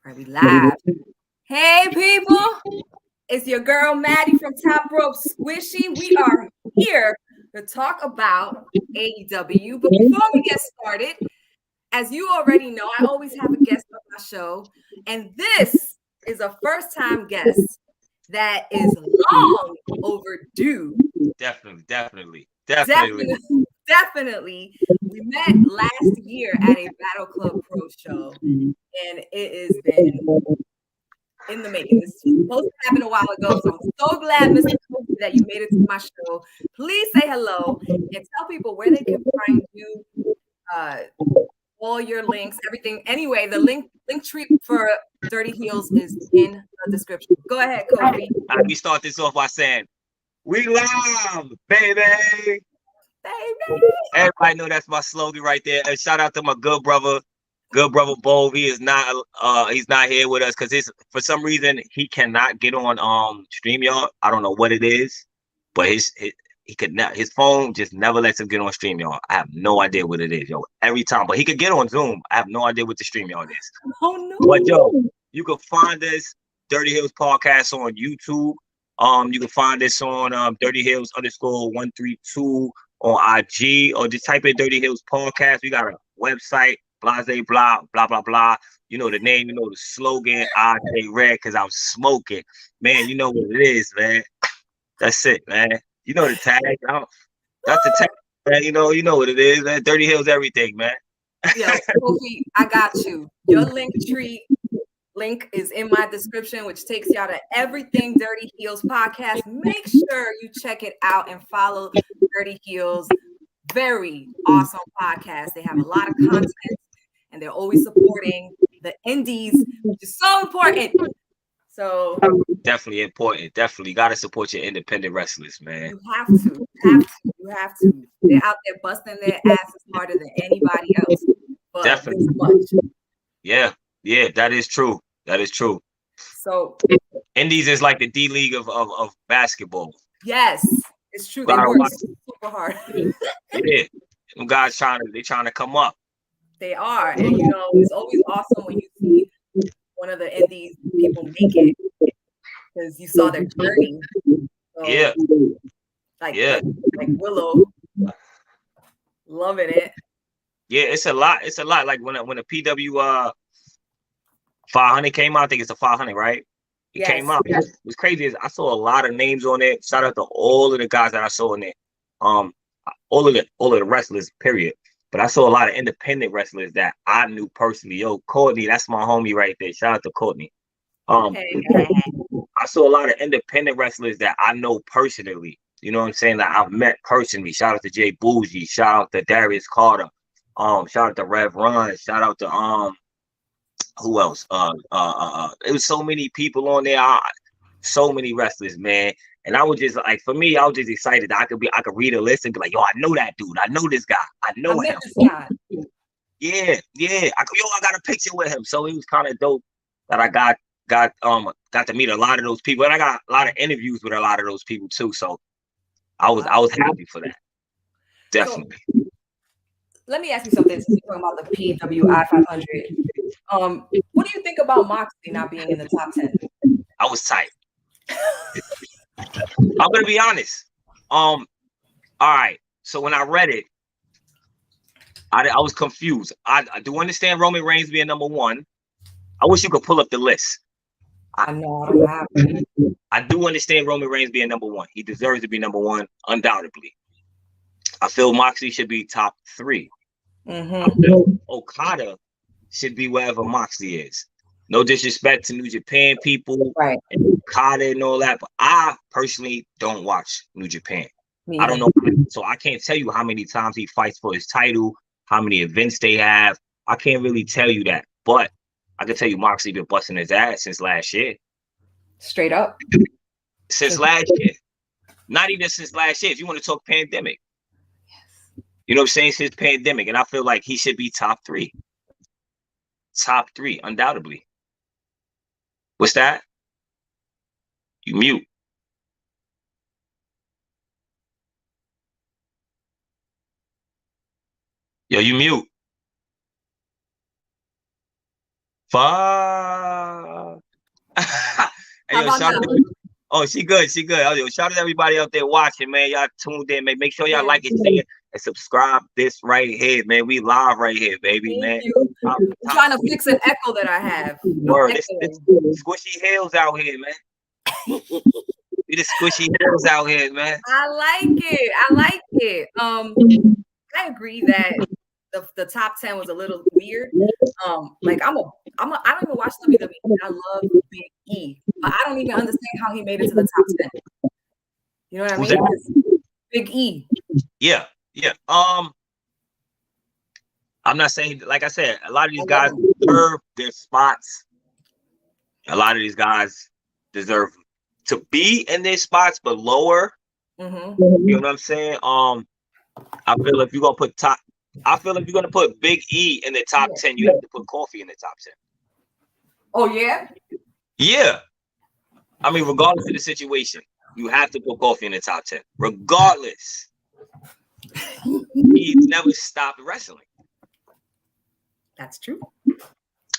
Are we live? Hey, people. It's your girl, Maddie from Top Rope Squishy. We are here to talk about AEW. But before we get started, as you already know, I always have a guest on my show. And this is a first-time guest that is long overdue. Definitely. We met last year at a Battle Club Pro show, and it has been in the making. This was supposed to happen a while ago, so I'm so glad, Mr. Kofi, that you made it to my show. Please say hello and tell people where they can find you, all your links, everything. Anyway, the link tree for Dirty Heels is in the description. Go ahead, Kofi. We start this off by saying, we love, baby. Everybody know that's my slogan right there. And shout out to my good brother Bo. He is not he's not here with us because for some reason he cannot get on StreamYard. I don't know what it is, but his phone just never lets him get on StreamYard. I have no idea what it is, yo. Every time, but he could get on Zoom. I have no idea what the StreamYard is. Oh no! But yo, you can find this Dirty Heels podcast on YouTube. You can find this on Dirty Heels _132 on IG, or just type in Dirty Heels podcast. We got a website, blase blah blah blah blah. You know the name, you know the slogan. I stay red because I'm smoking, man. You know what it is, man. That's it, man. You know the tag. That's the tag, man. You know what it is, man. Dirty Heels, everything, man. Yeah, Kofi, I got you. Your link is in my description, which takes y'all to Everything Dirty Heels podcast. Make sure you check it out and follow Dirty Heels. Very awesome podcast. They have a lot of content and they're always supporting the indies, which is so important. So definitely important. Definitely got to support your independent wrestlers, man. You have to. They're out there busting their asses harder than anybody else. But definitely. Yeah, that is true. So indies is like the D League of basketball. Yes, it's true. They work super hard. Yeah, them guys trying to come up. They are, and it's always awesome when you see one of the indies people make it because you saw their journey. So, like Willow, loving it. Yeah, it's a lot. Like when the PW 500 came out, I think it's a 500, right? It came out. It was crazy. I saw a lot of names on it. Shout out to all of the guys that I saw in there. All of the wrestlers, period. But I saw a lot of independent wrestlers that I knew personally. Yo, Courtney, that's my homie right there. Shout out to Courtney. I saw a lot of independent wrestlers that I know personally. You know what I'm saying? That I've met personally. Shout out to Jay Bougie. Shout out to Darius Carter. Shout out to Rev Run. Shout out to who else? It was so many people on there. So many wrestlers, man. And I was just like, for me, I was just excited that I could read a list and be like, yo, I know that dude. I know this guy. I know him. This guy. Yeah. I got a picture with him. So it was kind of dope that I got to meet a lot of those people. And I got a lot of interviews with a lot of those people too. So I was happy for that. Definitely. So, let me ask you something. Since you're talking about the PWI 500. What do you think about Moxie not being in the top 10? I was tight. I'm gonna be honest. All right. So when I read it, I was confused. I do understand Roman Reigns being number one. I wish you could pull up the list. I know I don't have it. I do understand Roman Reigns being number one. He deserves to be number one, undoubtedly. I feel Moxie should be top 3. I feel Okada should be wherever Moxie is. No disrespect to New Japan people, right? And Okada and all that, but I personally don't watch New Japan. I don't know, so I can't tell you how many times he fights for his title, how many events they have. I can't really tell you that, but I can tell you Moxie been busting his ass since last year. Straight up. Since last year. Not even since last year. If you want to talk pandemic. Yes. You know what I'm saying? Since pandemic. And I feel like he should be top 3. Top 3, undoubtedly. What's that? You mute. Yo, you mute. Fuck. Hey, How yo, about shout now? out. Oh, she good. She good. Oh, yo, shout out to everybody out there watching, man. Y'all tuned in, man. Make sure y'all like it, share, and subscribe. This right here, man. We live right here, baby, Thank man. you. I'm trying to fix an echo that I have. Word. It's squishy hills out here, man. We the squishy hills out here, man. I like it. I like it. I agree that the top 10 was a little weird. Like I don't even watch WWE. I love Big E, but I don't even understand how he made it to the top 10. You know what I Who's mean? that? Big E. Yeah. I'm not saying, like I said, a lot of these guys deserve their spots. A lot of these guys deserve to be in their spots, but lower. You know what I'm saying? I feel if you're gonna put Big E in the top 10, you have to put Kofi in the top 10. Oh yeah? Yeah. I mean, regardless of the situation, you have to put Kofi in the top 10. Regardless. He's never stopped wrestling. That's true.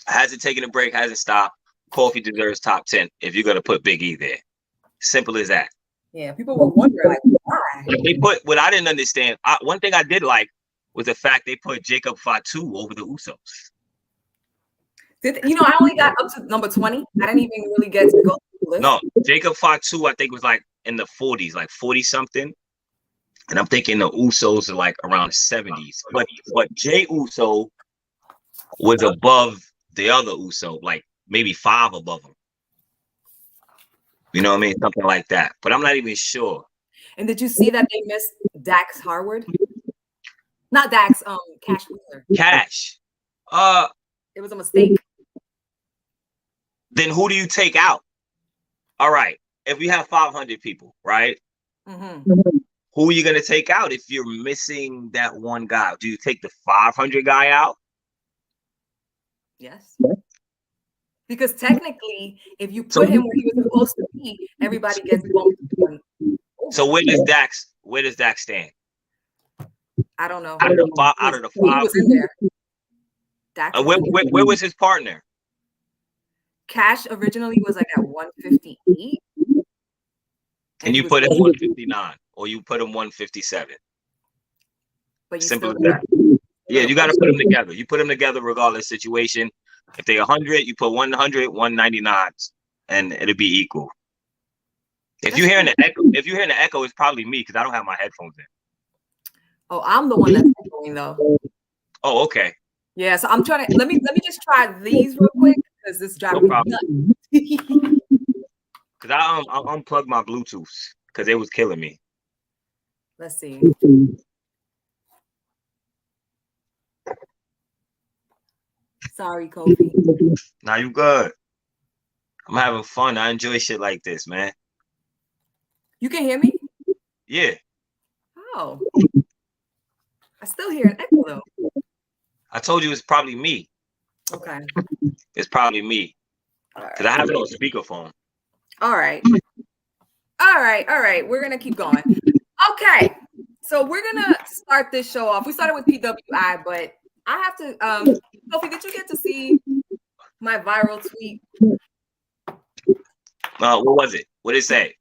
Hasn't taken a break, hasn't stopped. Kofi deserves top 10 if you're gonna put Big E there. Simple as that. Yeah, people were wondering like why. They put what I didn't understand. One thing I did like was the fact they put Jacob Fatu over the Usos. I only got up to number 20. I didn't even really get to go through the list. No, Jacob Fatu, I think was like in the 40s, like 40 something. And I'm thinking the Usos are like around 70s. But Jay Uso was above the other Uso, like maybe 5 above him. You know what I mean? Something like that. But I'm not even sure. And did you see that they missed Dax Harwood? Not Dax, Cash Wheeler. Cash. It was a mistake. Then who do you take out? All right. If we have 500 people, right? Who are you going to take out if you're missing that one guy? Do you take the 500 guy out? Yes. Because technically, if you put him where he was supposed to be, everybody gets bumped. So where does Dax stand? I don't know. Out of the 5. He was in there. Dax where was his partner? Cash originally was like at 158. And you put him 159 or you put him 157. But simple as that. Yeah, you got to put them together. You put them together regardless situation. If they're 100, you put 100, 199, and it'll be equal. If you're hearing the echo, it's probably me because I don't have my headphones in. Oh, I'm the one that's echoing though. Oh, okay. Yeah, so I'm trying to let me just try these real quick because this is driving me nuts. Because I unplugged my Bluetooth because it was killing me. Let's see. Sorry, Kofi. Nah, you good. I'm having fun. I enjoy shit like this, man. You can hear me? Yeah. Oh. I still hear an echo though. I told you it's probably me. Okay. It's probably me. Because I have it on speakerphone. All right. We're going to keep going. Okay. So we're going to start this show off. We started with PWI, but I have to, Kofi, did you get to see my viral tweet? What was it? What did it say?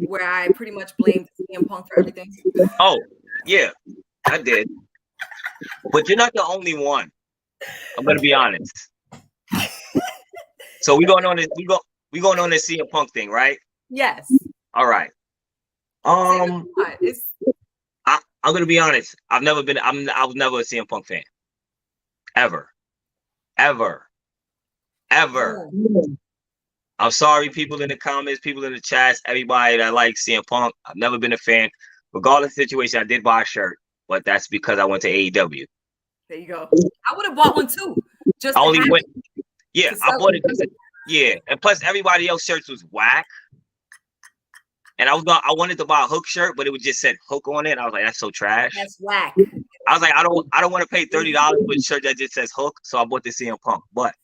Where I pretty much blamed CM Punk for everything. Oh, yeah, I did. But you're not the only one. I'm going to be honest. So we going on this CM Punk thing, right? Yes. All right. I'm gonna be honest. I was never a CM Punk fan. Ever. I'm sorry, people in the comments, people in the chats, everybody that likes CM Punk. I've never been a fan. Regardless of the situation, I did buy a shirt, but that's because I went to AEW. There you go. I would have bought one too. Just I only went. Yeah, I bought it because and plus everybody else's shirts was whack. And I wanted to buy a Hook shirt, but it would just said Hook on it. I was like, that's so trash. That's whack. I was like, I don't want to pay $30 for a shirt that just says Hook, so I bought the CM Punk. But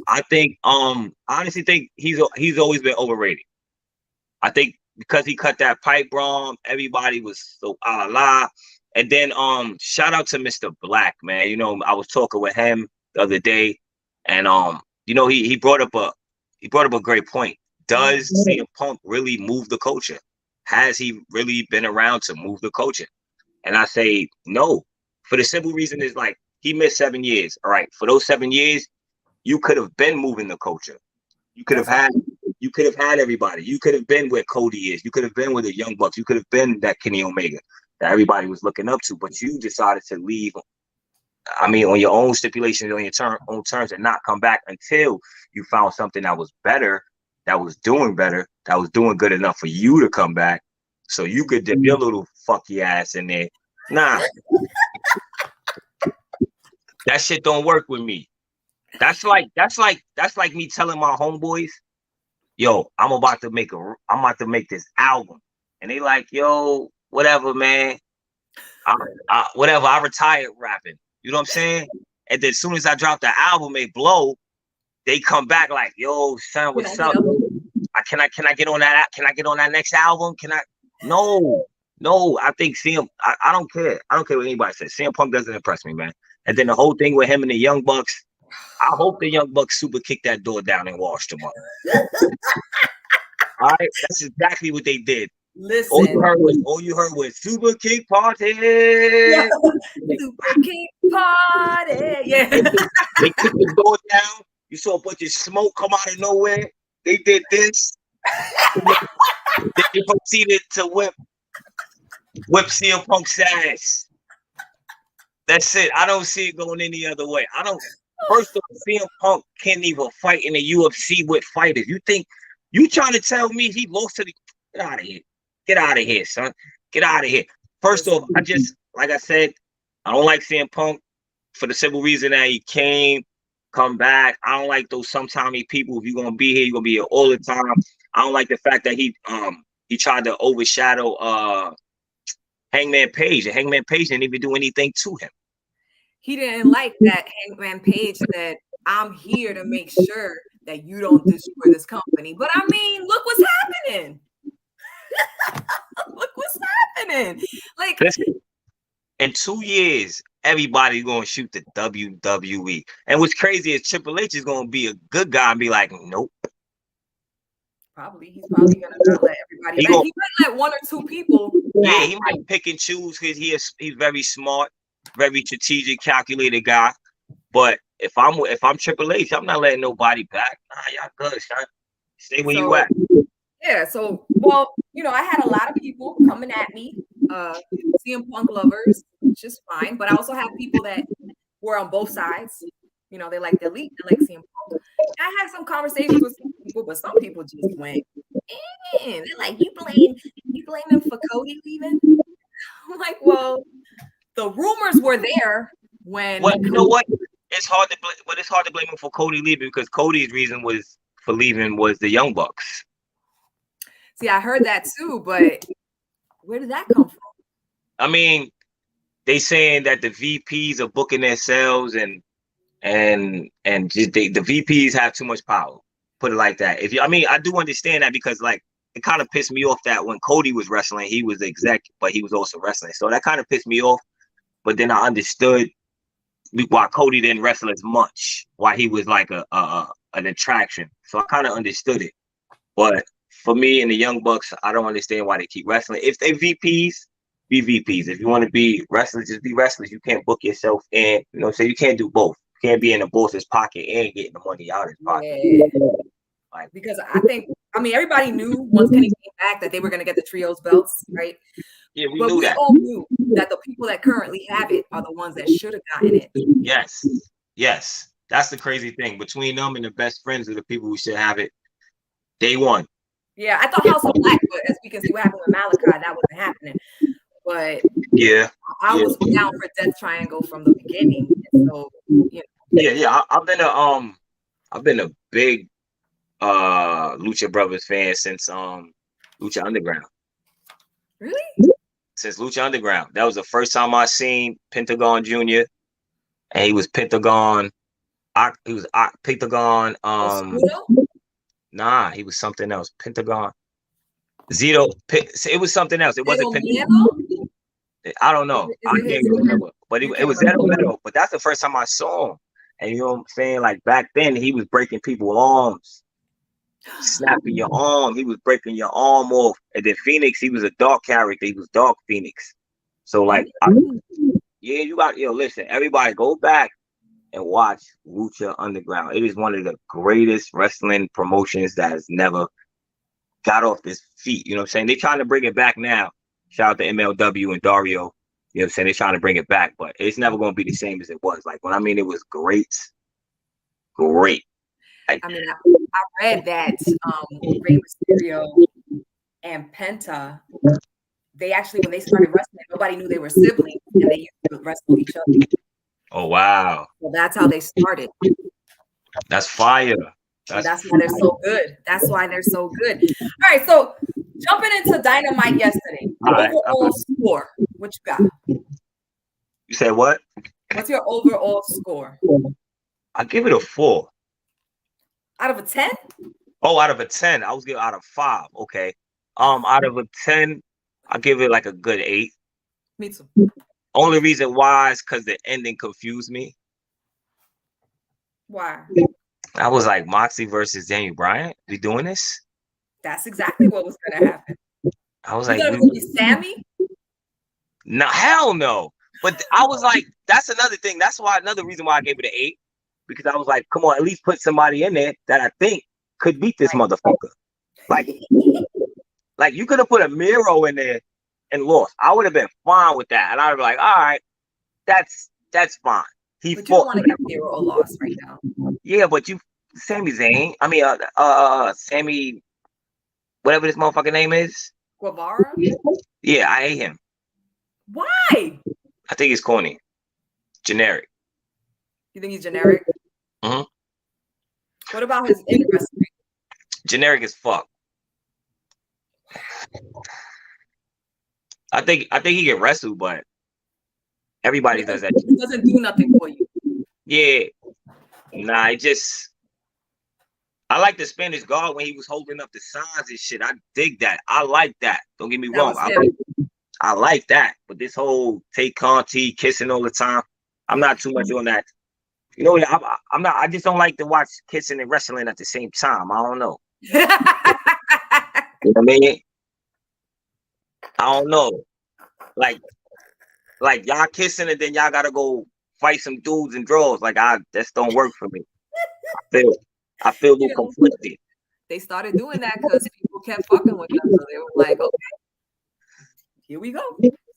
I think, I honestly think he's always been overrated. I think because he cut that pipe wrong, everybody was so la. And then shout out to Mr. Black, man. You know, I was talking with him the other day, And he brought up a great point. Does CM Punk really move the culture? Has he really been around to move the culture? And I say no, for the simple reason is like he missed 7 years. All right, for those 7 years, you could have been moving the culture. You could have had everybody. You could have been where Cody is. You could have been with the Young Bucks. You could have been that Kenny Omega that everybody was looking up to. But you decided to leave. I mean, on your own stipulations, on your own terms, and not come back until you found something that was better, that was doing better, that was doing good enough for you to come back, so you could dip your little fucky ass in there. Nah, that shit don't work with me. That's like me telling my homeboys, yo, I'm about to make this album, and they like, yo, whatever, man. Whatever. I retired rapping. You know what I'm saying? And then as soon as I drop the album, it blow. They come back like, yo, son, what's up? Can I get on that? Can I get on that next album? Can I? No. I think CM. I don't care. I don't care what anybody says. CM Punk doesn't impress me, man. And then the whole thing with him and the Young Bucks. I hope the Young Bucks super kicked that door down and washed them up. All right, that's exactly what they did. Listen, all you heard was super kick party. Yeah. Super kick party. Yeah. They kicked the door down. You saw a bunch of smoke come out of nowhere. They did this. They proceeded to whip CM Punk's ass. That's it. I don't see it going any other way. First of all, CM Punk can't even fight in the UFC with fighters. You trying to tell me he lost to the? Get out of here. Get out of here, son. Get out of here. First off, like I said, I don't like CM Punk for the simple reason that he come back. I don't like those sometimey people. If you're gonna be here, you're gonna be here all the time. I don't like the fact that he tried to overshadow Hangman Page, and Hangman Page didn't even do anything to him. He didn't like that Hangman Page said, I'm here to make sure that you don't destroy this company. But I mean, look what's happening. Look what's happening. Like, listen, in 2 years, everybody's going to shoot the WWE. And what's crazy is Triple H is going to be a good guy and be like, nope. He's probably going to not let everybody back. He might let one or two people. Yeah, he might pick and choose because he's very smart, very strategic, calculated guy. But if I'm Triple H, I'm not letting nobody back. Nah, y'all good, son. Stay where you at. Yeah, so, well, I had a lot of people coming at me, CM Punk lovers, which is fine. But I also have people that were on both sides. They like the Elite, they like CM Punk. I had some conversations with some people, but some people just went, they're like, you blame him for Cody leaving? I'm like, well, the rumors were there when. Well, you know what? It's hard to blame him for Cody leaving because Cody's reason for leaving was the Young Bucks. See, I heard that too, but where did that come from? I mean, they saying that the VPs are booking themselves and just the VPs have too much power. Put it like that. I do understand that because like it kind of pissed me off that when Cody was wrestling, he was the exec, but he was also wrestling. So that kind of pissed me off. But then I understood why Cody didn't wrestle as much, why he was like an attraction. So I kind of understood it. But for me and the Young Bucks, I don't understand why they keep wrestling. If they VPs, be VPs. If you want to be wrestlers, just be wrestlers. You can't book yourself in. So you can't do both. You can't be in the boss's pocket and getting the money out of his pocket. Yeah. Because everybody knew once Kenny came back that they were going to get the trios belts, right? Yeah, we knew that. All knew that the people that currently have it are the ones that should have gotten it. Yes. That's the crazy thing. Between them and the best friends are the people who should have it. Day one. Yeah, I thought House of Black, but as we can see what happened with Malachi, that wasn't happening. But yeah, I was down for Death Triangle from the beginning. So Yeah. I've been a big Lucha Brothers fan since Lucha Underground. Really? Since Lucha Underground. That was the first time I seen Pentagon Jr. And he was Pentagon. He was Pentagon. Nah, he was something else. Pentagon. Zito. It was something else. It wasn't Pentagon. I don't know. I can't remember. But it was Zero Metal. But that's the first time I saw him. And you know what I'm saying? Like back then, he was breaking people's arms, snapping your arm. He was breaking your arm off. And then Phoenix, he was a dark character. He was Dark Phoenix. So like, yeah, you got listen. Everybody, go back and watch Lucha Underground. It is one of the greatest wrestling promotions that has never got off its feet. You know what I'm saying? They're trying to bring it back now. Shout out to MLW and Dario. You know what I'm saying? They're trying to bring it back, but it's never going to be the same as it was. Like, when I mean it was great. Great. Like, I mean, I read that Rey Mysterio and Penta, they actually, when they started wrestling, nobody knew they were siblings, and they used to wrestle each other. oh, wow. So that's how they started. That's fire. That's why they're so good. That's why they're so good. All right, so jumping into Dynamite yesterday, overall score. What you got? You said what? What's your overall score? I give it a 4. Out of a 10? Oh, out of a 10. I was giving out of 5. Okay. Out of a 10, I give it like a good 8. Me too. Only reason why is because the ending confused me. Why? I was like, Moxie versus Daniel Bryant? We doing this? That's exactly what was going to happen. I was You like, thought it was going to be Sammy? No, hell no. But I was like, that's another thing. That's why another reason why I gave it an 8. Because I was like, come on, at least put somebody in there that I think could beat this motherfucker. Like you could have put a Miro in there and lost. I would have been fine with that. And I would be like, all right, that's fine. But you don't want to get Miro a loss right now. Yeah, but Sami Zayn. I mean, Sammy, whatever this motherfucking name is. Guevara? Yeah, I hate him. Why? I think he's corny. Generic. You think he's generic? Mm-hmm. What about his in-wrestling? Generic as fuck. I think he can wrestle, but everybody does that. He doesn't do nothing for you. Yeah. Nah, I like the Spanish guard when he was holding up the signs and shit. I dig that. I like that. Don't get me wrong. I like that. But this whole Tay Conti kissing all the time, I'm not too much on that. You know, I'm not. I just don't like to watch kissing and wrestling at the same time. I don't know. You know what I mean? I don't know. Like y'all kissing and then y'all gotta go fight some dudes and draws. Like that don't work for me. I feel a little conflicted. They started doing that because people kept fucking with them. So they were like, okay, here we go.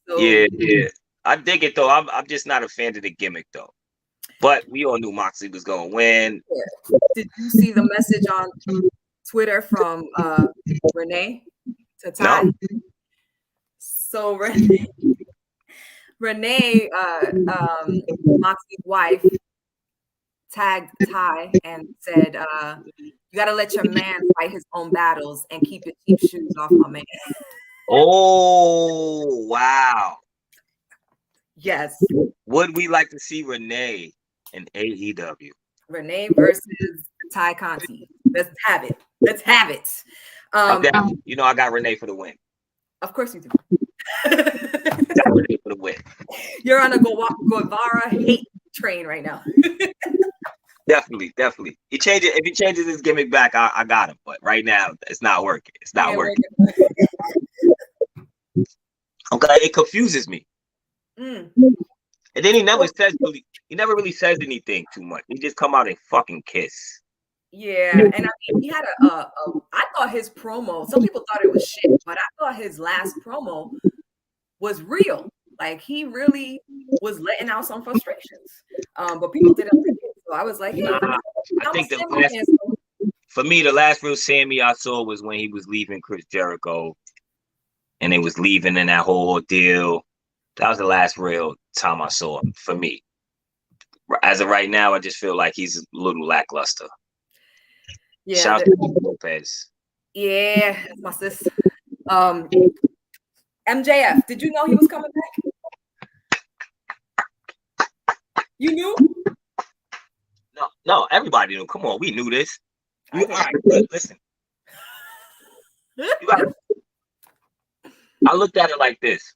So, yeah. I dig it though. I'm just not a fan of the gimmick though. But we all knew Moxie was gonna win. Yeah. Did you see the message on Twitter from Renee to Ty? No. So Renee, Moxie's wife, tagged Ty and said, you gotta let your man fight his own battles and keep your cheap shoes off my man. Oh, wow. Yes. Would we like to see Renee in AEW? Renee versus Ty Conti. Let's have it. You know, I got Renee for the win. Of course you do. Got Renee for the win. You're on a Guevara hate train right now. Definitely. If he changes his gimmick back, I got him. But right now, it's not working. Okay, it confuses me. And then he never really says anything too much. He just come out and fucking kiss. Yeah, and I mean, he had I thought his promo, some people thought it was shit, but I thought his last promo was real. Like, he really was letting out some frustrations. But people didn't like it. So I was like, hey, I think for me, the last real Sammy I saw was when he was leaving Chris Jericho and they was leaving in that whole ordeal. That was the last real time I saw him for me. As of right now, I just feel like he's a little lackluster. Yeah, shout out to Lopez. Yeah, that's my sis. MJF, did you know he was coming back? You knew? No, everybody knew. Come on, we knew this. All right, listen. I looked at it like this.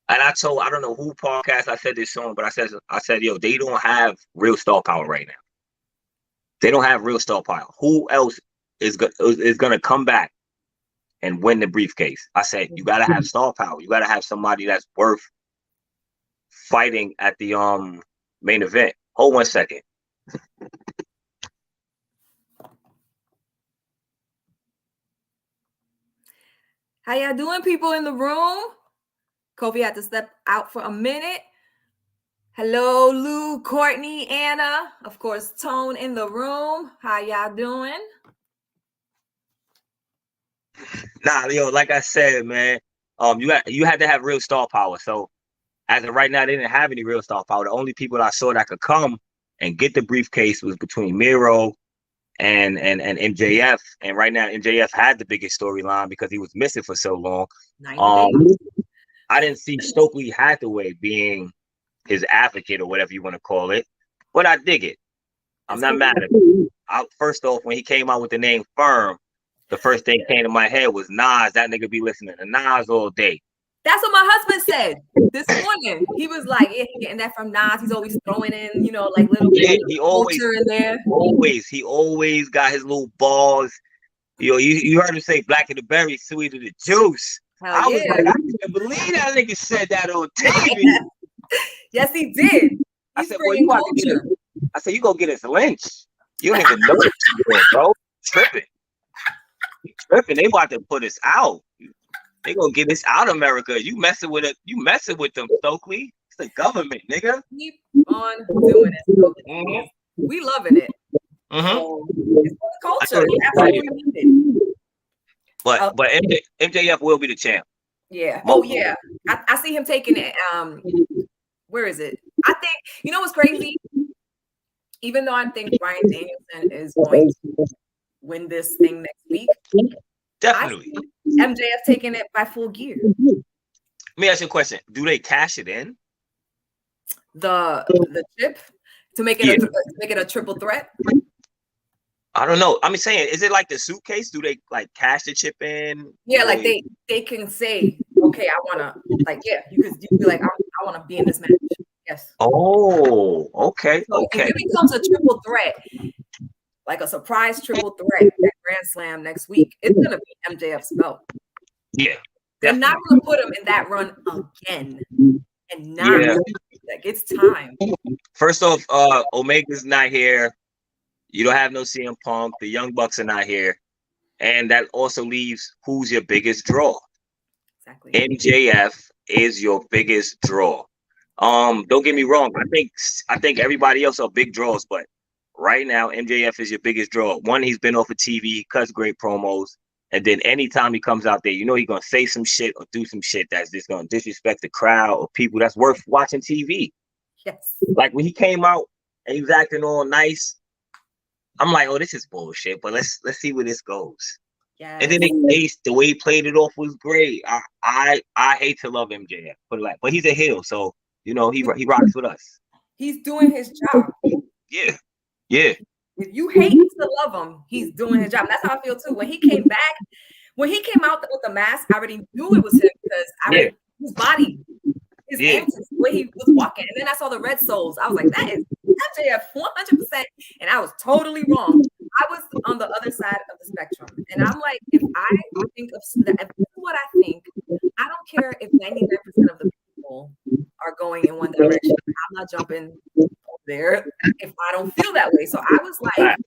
And I don't know who podcast I said this on, but I said, yo, they don't have real star power right now. They don't have real star power. Who else is gonna come back and win the briefcase? I said, you gotta have star power. You gotta have somebody that's worth fighting at the main event. Hold 1 second. How y'all doing, people in the room? Kofi had to step out for a minute. Hello, Lou, Courtney, Anna. Of course, Tone in the room. How y'all doing? Nah, yo, like I said, man, you had to have real star power. So as of right now, they didn't have any real star power. The only people I saw that could come and get the briefcase was between Miro and MJF. And right now, MJF had the biggest storyline because he was missing for so long. I didn't see Stokely Hathaway being his advocate or whatever you want to call it, but I dig it. I'm not mad at him. First off, when he came out with the name Firm, the first thing came to my head was Nas. That nigga be listening to Nas all day. That's what my husband said this morning. He was like, yeah, he getting that from Nas. He's always throwing in, like little culture in there. He always got his little balls. You heard him say black of the berry, sweet of the juice. I was like, I can't believe that nigga said that on TV. Yes, he did. I said, well, you gonna get us lynched. You don't even know what you're doing, bro. Tripping. They about to put us out. They gonna get us out of America. You messing with them, Stokely. It's the government, nigga. Keep on doing it. Mm-hmm. We loving it. Mm-hmm. So, it's the culture. We absolutely need it. But MJF will be the champ. Yeah. Oh yeah. I see him taking it. Where is it? I think what's crazy. Even though I think Bryant Danielson is going to win this thing next week, definitely. MJF taking it by full gear. Let me ask you a question: do they cash it in? The chip to make it a triple threat? I don't know. I'm saying, is it like the suitcase? Do they like cash the chip in? Yeah, like they can say, okay, I wanna you could be like, I wanna be in this match. Yes. Oh, okay. So if it becomes a triple threat, like a surprise triple threat at Grand Slam next week, it's gonna be MJF's belt. Yeah. They're not gonna put him in that run again. And not like it's time. First off, Omega's not here. You don't have no CM Punk. The Young Bucks are not here. And that also leaves who's your biggest draw. Exactly. MJF is your biggest draw. Don't get me wrong. I think everybody else are big draws, but right now MJF is your biggest draw. One, he's been off of TV, cuts great promos, and then anytime he comes out there, he's gonna say some shit or do some shit that's just gonna disrespect the crowd or people that's worth watching TV. Yes. Like when he came out and he was acting all nice, I'm like, oh, this is bullshit. But let's see where this goes. Yeah. And then the way he played it off was great. I hate to love MJF, but he's a heel, so he rocks with us. He's doing his job. Yeah. If you hate to love him, he's doing his job. And that's how I feel too. When he came out with the mask, I already knew it was him because his body, his antics, the way he was walking. And then I saw the Red Souls. I was like, that is MJF 100%. And I was totally wrong. I was on the other side of the spectrum. And I'm like, if I think of if this is what I think, I don't care if 99% of the people are going in one direction. I'm not jumping there if I don't feel that way. So I was like,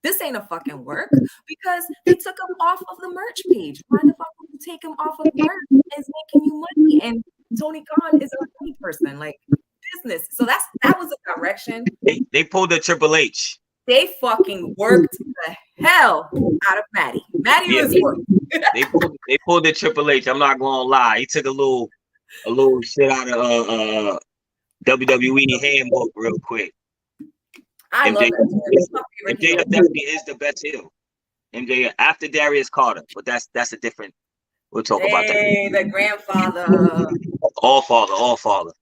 this ain't a fucking work because they took him off of the merch page. Why the fuck would you take him off of merch? It's making you money. And Tony Khan is a money person, like business. So that was a direction. They pulled the Triple H. They fucking worked the hell out of Matty. Matty was working. they pulled the Triple H. I'm not gonna lie. He took a little shit out of WWE handbook real quick. I love that. MJF definitely is the best heel. MJF after Darius Carter, but that's a different. We'll talk about that. The grandfather. All father. The all father.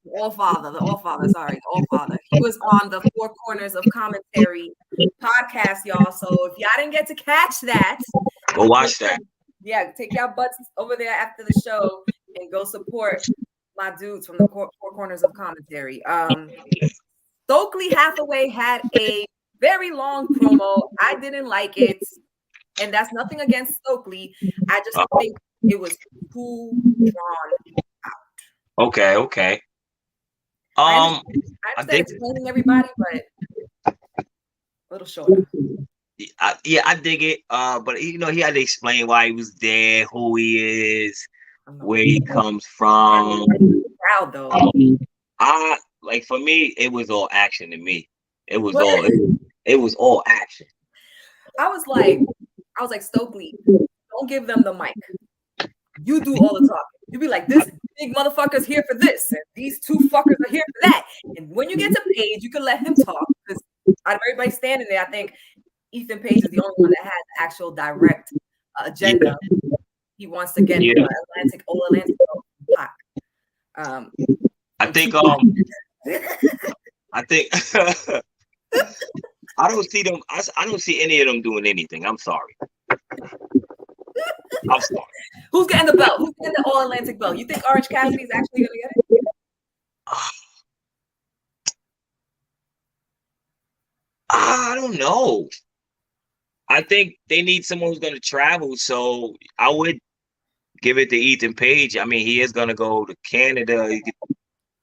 He was on the Four Corners of Commentary podcast, y'all. So if y'all didn't get to catch that, go watch that. Yeah, take y'all butts over there after the show and go support my dudes from the four corners of commentary. Stokely Hathaway had a very long promo. I didn't like it, and that's nothing against Stokely. I just think it was too drawn out. Okay. I understand explaining everybody, but a little shorter. Yeah, I dig it. But he had to explain why he was there, who he is, where he comes from. Proud though. Like for me, it was all action to me. It was all action. I was like, Stokely, don't give them the mic. You do all the talking. You be like, this big motherfucker's here for this, and these two fuckers are here for that. And when you get to Paige, you can let him talk. Because out of everybody standing there, I think Ethan Page is the only one that has the actual direct agenda. Yeah. He wants to get Atlantic. I think I don't see them. I don't see any of them doing anything. I'm sorry. Who's getting the belt? Who's getting the All Atlantic belt? You think Orange Cassidy is actually going to get it? I don't know. I think they need someone who's going to travel. So I would give it to Ethan Page. I mean, he is going to go to Canada.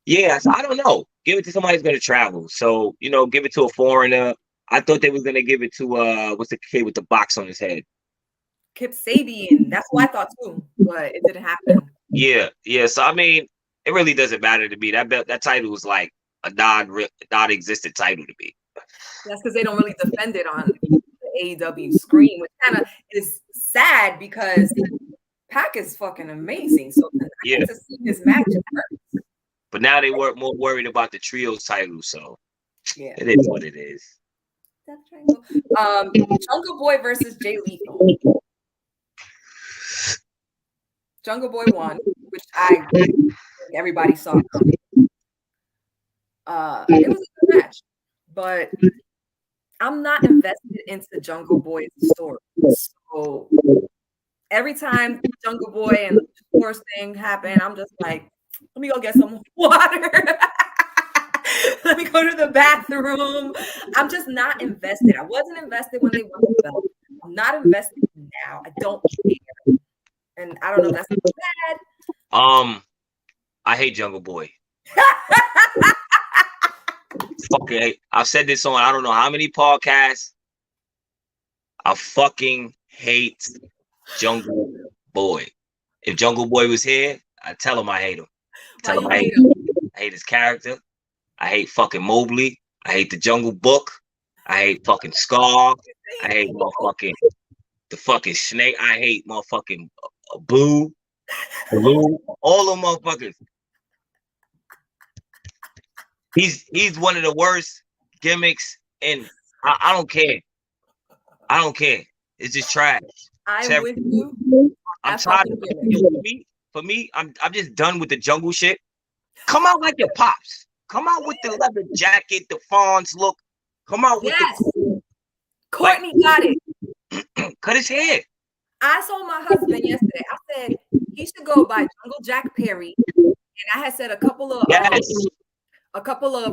Yes, I don't know. Give it to somebody who's going to travel. So, give it to a foreigner. I thought they was going to give it to, what's the kid with the box on his head? Kip Sabian. That's what I thought too, but it didn't happen. Yeah. So, I mean, it really doesn't matter to me. That title was like a non-existent title to me. That's because they don't really defend it on the AEW screen, which kind of is sad because Pac is fucking amazing. So I get to see this match first. But now they were more worried about the trios title, so it is what it is. Jungle Boy versus Jay Lethal. Jungle Boy won, which I think everybody saw coming. It was a good match, but I'm not invested into Jungle Boy's story. So every time Jungle Boy and the Force thing happen, I'm just like, let me go get some water. Let me go to the bathroom. I'm just not invested. I wasn't invested when they won the belt. I'm not invested now. I don't care. And I don't know if that's bad. I hate Jungle Boy. Fucking hate. I've said this on I don't know how many podcasts. I fucking hate Jungle Boy. If Jungle Boy was here, I'd tell him I hate him. Tell him I hate him. I hate his character. I hate fucking Mobley. I hate the Jungle Book. I hate fucking Scar. I hate motherfucking the fucking snake. I hate motherfucking Blue. All them motherfuckers. He's one of the worst gimmicks, and I don't care. I don't care. It's just trash. I'm with you. I'm tired of it. For me, I'm just done with the jungle shit. Come out like your pops. Come out with the leather jacket, the Fonz look. Come out with the Courtney got it. Cut his hair. I told my husband yesterday, I said he should go by Jungle Jack Perry. And I had said a couple of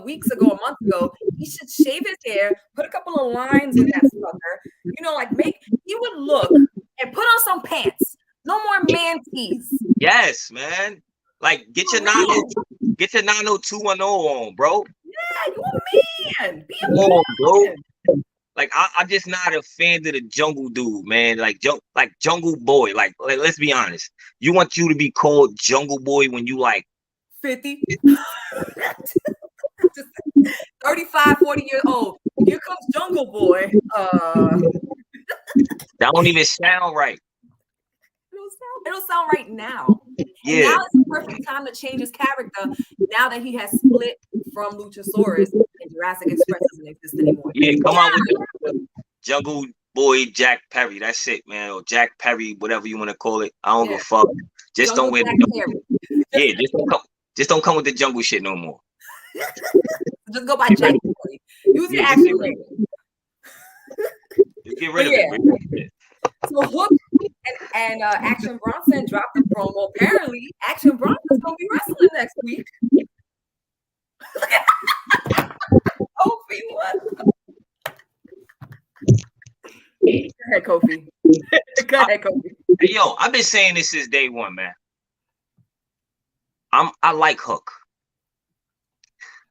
weeks ago, a month ago, he should shave his hair, put a couple of lines in that sucker, he would look and put on some pants. No more man tees. Yes, man. Like get your 90210 on, bro. Yeah, you a man. Be a man. Bro. Like I'm just not a fan of the jungle dude, man. Like Jungle Boy. Like let's be honest. You want you to be called Jungle Boy when you like 50, 35, 40 years old. Here comes Jungle Boy. That don't even sound right. It'll sound right now. Yeah. And now is the perfect time to change his character now that he has split from Luchasaurus and Jurassic Express doesn't exist anymore. Yeah, come on with the Jungle Boy Jack Perry. That's it, man. Or Jack Perry, whatever you want to call it. I don't give a fuck. Just Jungle don't wear the Yeah, just don't come with the jungle shit no more. Just go by Jack Perry. Use your actual name. Just get rid of it. So Hook, and And Action Bronson dropped a promo. Apparently, Action Bronson's gonna be wrestling next week. Kofi, what? Go ahead, Kofi. Go ahead, Kofi. Yo, I've been saying this since day one, man. I like Hook.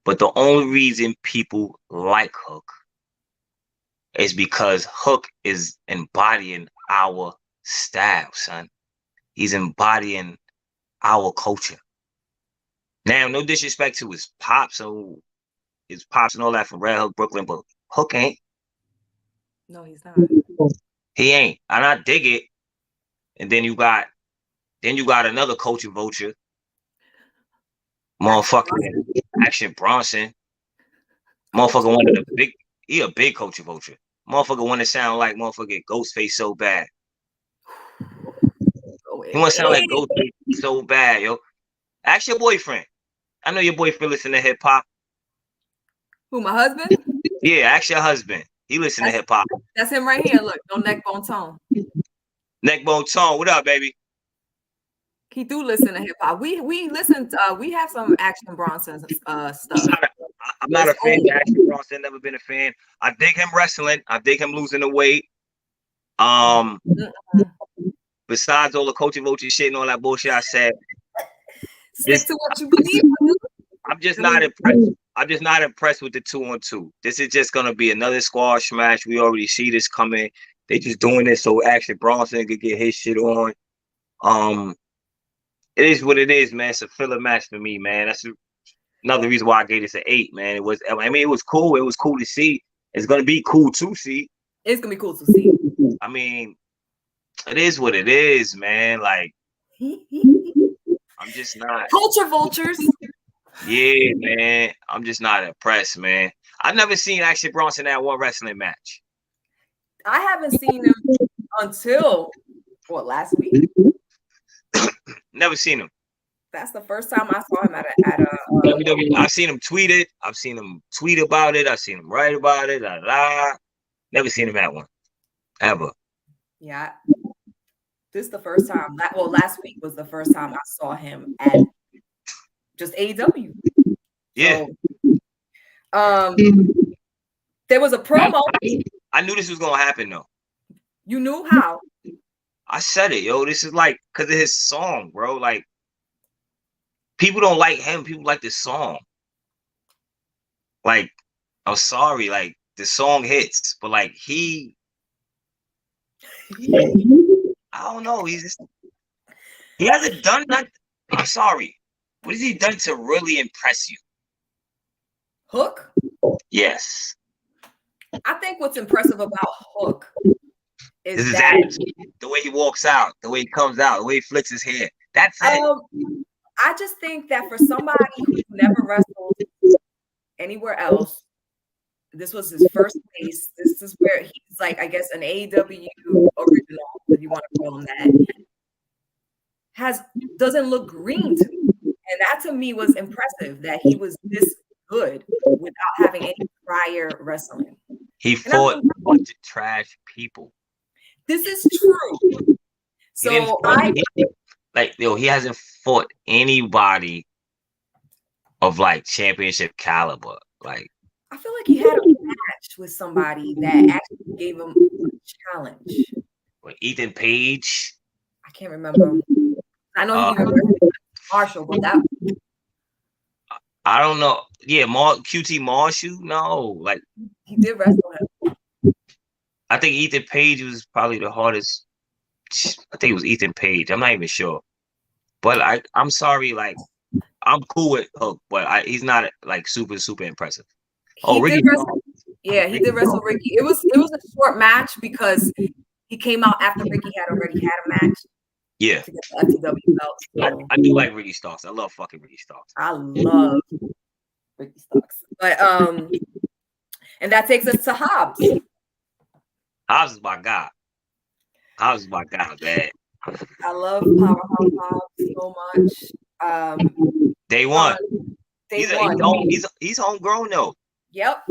But the only reason people like Hook is because Hook is embodying our style, son. He's embodying our culture. Now, no disrespect to his pops and all that from Red Hook, Brooklyn, but Hook ain't. No, he's not. He ain't. And I dig it. And then you got another culture vulture. Motherfucking Action Bronson. Motherfucker wanted he a big culture vulture. Motherfucker want to sound like motherfucking Ghostface so bad. He want to sound like Ghostface so bad, yo. Ask your boyfriend. I know your boyfriend listen to hip hop. Who, my husband? Yeah, ask your husband. He listen to hip hop. That's him right here. Look, no neck bone tone. Neck bone tone. What up, baby? He do listen to hip hop. We listen. We have some Action Bronson stuff. I'm not a fan of Action Bronson. Never been a fan. I dig him wrestling. I dig him losing the weight. Besides all the culture vulture shit and all that bullshit I said, stick to what you believe. I'm just not impressed. I'm just not impressed with the 2-on-2. This is just gonna be another squash match. We already see this coming. They just doing this so Action Bronson could get his shit on. It is what it is, man. It's a filler match for me, man. That's another reason why I gave this an 8, man. It was cool. It was cool to see. It's gonna be cool to see. It's gonna be cool to see. I mean, it is what it is, man. Like, I'm just not. Culture vultures. Yeah, man. I'm just not impressed, man. I've never seen Action Bronson at one wrestling match. I haven't seen him until last week. Never seen him. That's the first time I saw him at a WWE. I've seen him tweet it. I've seen him tweet about it. I've seen him write about it. Never seen him at one. Ever. Yeah. This is the first time. Last week was the first time I saw him at just AEW. Yeah. So, there was a promo. I knew this was gonna happen though. You knew how? I said it, yo. This is like because of his song, bro. Like, people don't like him. People like this song. Like, I'm sorry. Like, the song hits, but like I don't know. He hasn't done that. I'm sorry. What has he done to really impress you? Hook? Yes. I think what's impressive about Hook is that the way he walks out, the way he comes out, the way he flicks his hair. That's it. I just think that for somebody who's never wrestled anywhere else, this was his first place. This is where he's like, I guess, an AEW original, if you want to call him that. Doesn't look green to me. And that to me was impressive that he was this good without having any prior wrestling. He fought a bunch of trash people. This is true. So he hasn't fought anybody of like championship caliber. Like, I feel like he had a match with somebody that actually gave him a challenge. With Ethan Page? I can't remember. I know he even Marshall, but that I don't know. Yeah, QT Marshall? No, like he did wrestle him. I think Ethan Page was probably the hardest. I think it was Ethan Page. I'm not even sure. But I'm sorry, like I'm cool with Hook, but he's not like super impressive. Ricky. He did wrestle Ricky. It was a short match because he came out after Ricky had already had a match. Yeah. To get the FTW belt. So. I do like Ricky Starks. I love fucking Ricky Starks. I love Ricky Starks. But and that takes us to Hobbs. Hobbs is my guy. Hobbs is my guy, man. I love Powerhouse Hobbs so much. Day one. He's homegrown though. Yep.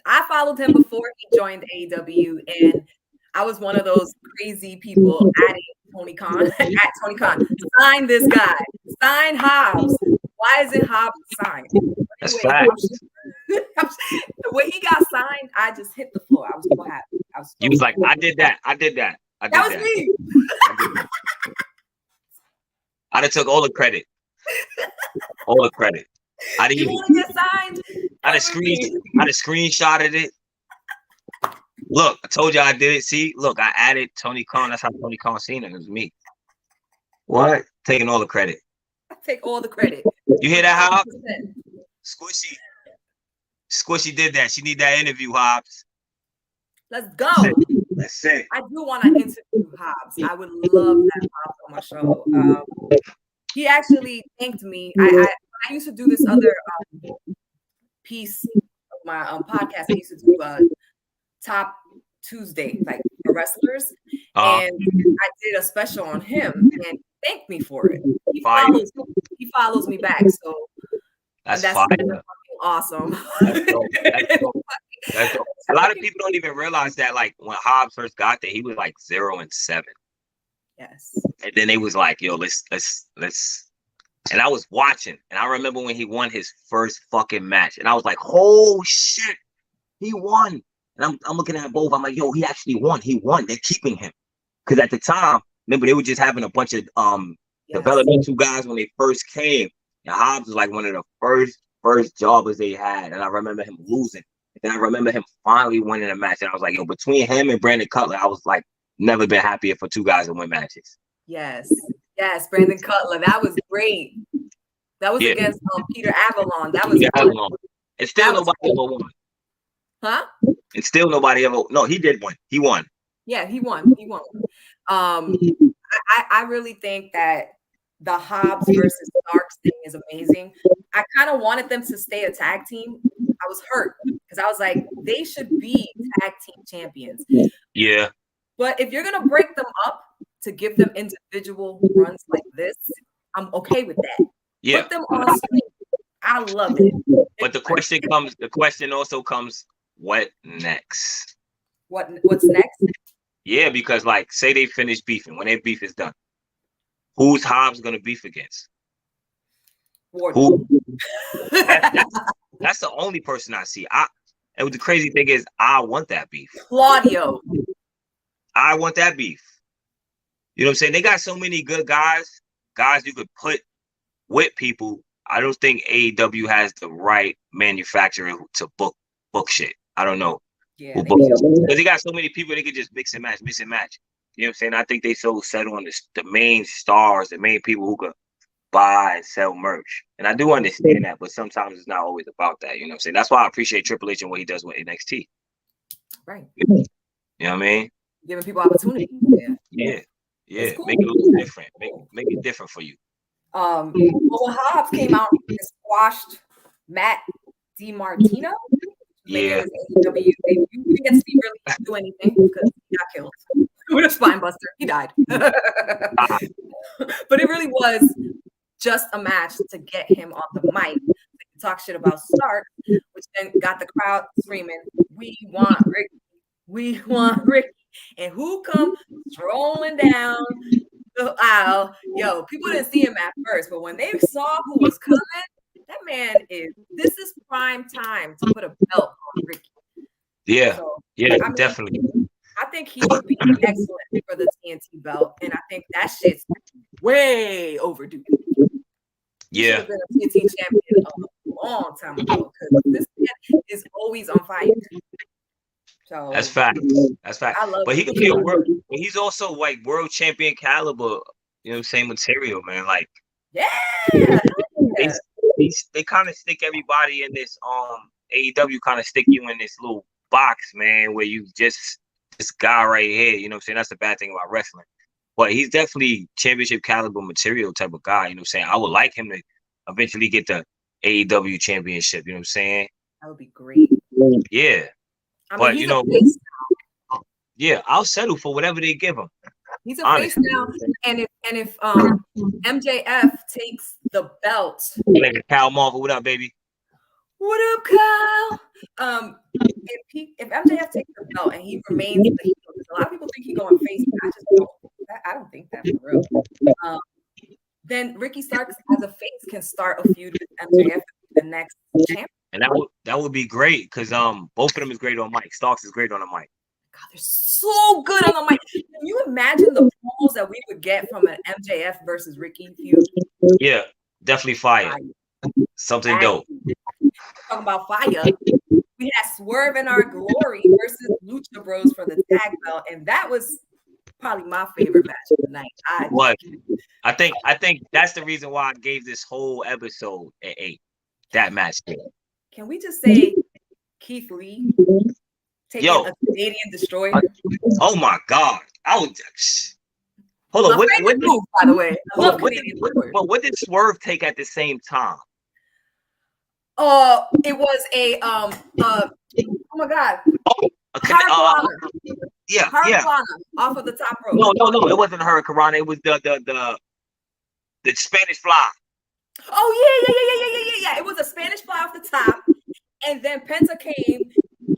I followed him before he joined AEW, and I was one of those crazy people adding Tony Khan at Tony Khan. Sign this guy. Sign Hobbs. Why isn't Hobbs signed? That's Anyway, facts. the way he got signed, I just hit the floor. I was so happy. You was like, I did that. That was me. I'd have took all the credit. All the credit. I didn't even get signed. I'd have screenshotted it. Look, I told you I did it. See, look, I added Tony Khan. That's how Tony Khan seen it. It was me. What? Taking all the credit. I take all the credit. You hear that, Hobbs? Squishy did that. She need that interview, Hobbs. Let's go. That's it. I do want to interview Hobbs. I would love that Hobbs on my show. He actually thanked me. I used to do this other piece of my podcast. I used to do Top Tuesday, like for wrestlers, and I did a special on him, and thanked me for it. He follows me back, so that's awesome. That's dope. That's dope. A lot of people don't even realize that, like, when Hobbs first got there, he was like 0-7. Yes. And then they was like, yo, let's. And I was watching, and I remember when he won his first fucking match, and I was like, oh shit, he won. And I'm looking at both. I'm like, yo, he actually won. He won. They're keeping him. Because at the time, remember, they were just having a bunch of developmental guys when they first came. And Hobbs was like one of the first jobbers they had. And I remember him losing. And then I remember him finally winning a match. And I was like, yo, between him and Brandon Cutler, I was like, never been happier for two guys to win matches. Yes, Brandon Cutler. That was great. That was against Peter Avalon. That was Peter Avalon. And still nobody ever won. Huh? And still nobody ever. No, he did win. He won. Yeah, he won. I really think that the Hobbs versus Starks thing is amazing. I kind of wanted them to stay a tag team. I was hurt because I was like, they should be tag team champions. Yeah. But if you're gonna break them up to give them individual runs like this, I'm okay with that. Yeah. Put them on screen. I love it. But the question also comes, what next? What's next? Yeah, because like, say they finish beefing. When their beef is done, who's Hobbs gonna beef against? Who? That's the only person I see. And the crazy thing is, I want that beef. Claudio. I want that beef. You know what I'm saying? They got so many good guys you could put with people. I don't think AEW has the right manufacturer to book shit. I don't know. Yeah. Because they got so many people they could just mix and match. You know what I'm saying? I think they so settle on the main stars, the main people who could buy and sell merch. And I do understand that, but sometimes it's not always about that. You know what I'm saying? That's why I appreciate Triple H and what he does with NXT. Right. You know what I mean? Giving people opportunity. Yeah. Cool. Make it a little different. Make it different for you. Well, when Hobbs came out and squashed Matt DiMartino, Yeah. We didn't get to see really do anything because he got killed with a spine buster. He died. But it really was just a match to get him on the mic to talk shit about Stark, which then got the crowd screaming, "We want Ricky. We want Ricky." And who come strolling down the aisle? Yo, people didn't see him at first, but when they saw who was coming, that man this is prime time to put a belt on Ricky. Yeah, so, definitely. I think he would be excellent for the TNT belt, and I think that shit's way overdue. He should have been a TNT champion a long time ago because this man is always on fire. So That's fact. I love but he could be a world. But he's also like world champion caliber. You know what I'm saying? Material, man. Like they kind of stick everybody in this AEW kind of stick you in this little box, man, where you just this guy right here. You know what I'm saying? That's the bad thing about wrestling. But he's definitely championship caliber material type of guy. You know what I'm saying? I would like him to eventually get the AEW championship. You know what I'm saying? That would be great. Yeah. I mean, but you know, I'll settle for whatever they give him. He's a face now, and if MJF takes the belt, like Kyle Marvel, what up, baby? What up, Kyle? If MJF takes the belt and he remains the heel, because a lot of people don't think he going face. I don't think that for real. Then Ricky Starks as a face can start a feud with MJF, the next champion. And that would be great because both of them is great on mic. Starks is great on the mic. God, they're so good on the mic. Can you imagine the promos that we would get from an MJF versus Ricky feud? Yeah, definitely fire. Something dope. Talking about fire. We had Swerve in Our Glory versus Lucha Bros for the tag belt, and that was probably my favorite match of the night. I think that's the reason why I gave this whole episode an 8. That match. Can we just say Keith Lee taking a Canadian destroyer? Oh my God! Hold on. What move, by the way? I love Canadian destroyers. But what did Swerve take at the same time? It was a oh my God. Hurricanrana off of the top rope. No, it wasn't a Hurricanrana. It was the Spanish fly. Oh yeah. It was a Spanish fly off the top, and then Penta came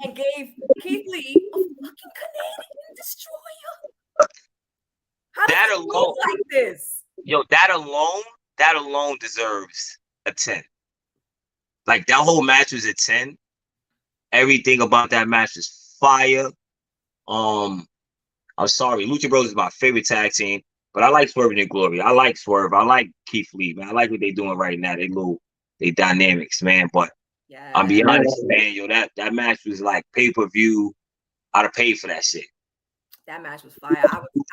and gave Keith Lee a fucking Canadian destroyer. How does it look like this? Yo, that alone deserves a 10. Like that whole match was a 10. Everything about that match is fire. I'm sorry, Lucha Bros is my favorite tag team, but I like Swerve and Glory. I like Swerve. I like Keith Lee, man. I like what they're doing right now. They dynamics, man. But I'll be honest, man. Yo, that match was like pay-per-view. I'd have paid for that shit. That match was fire.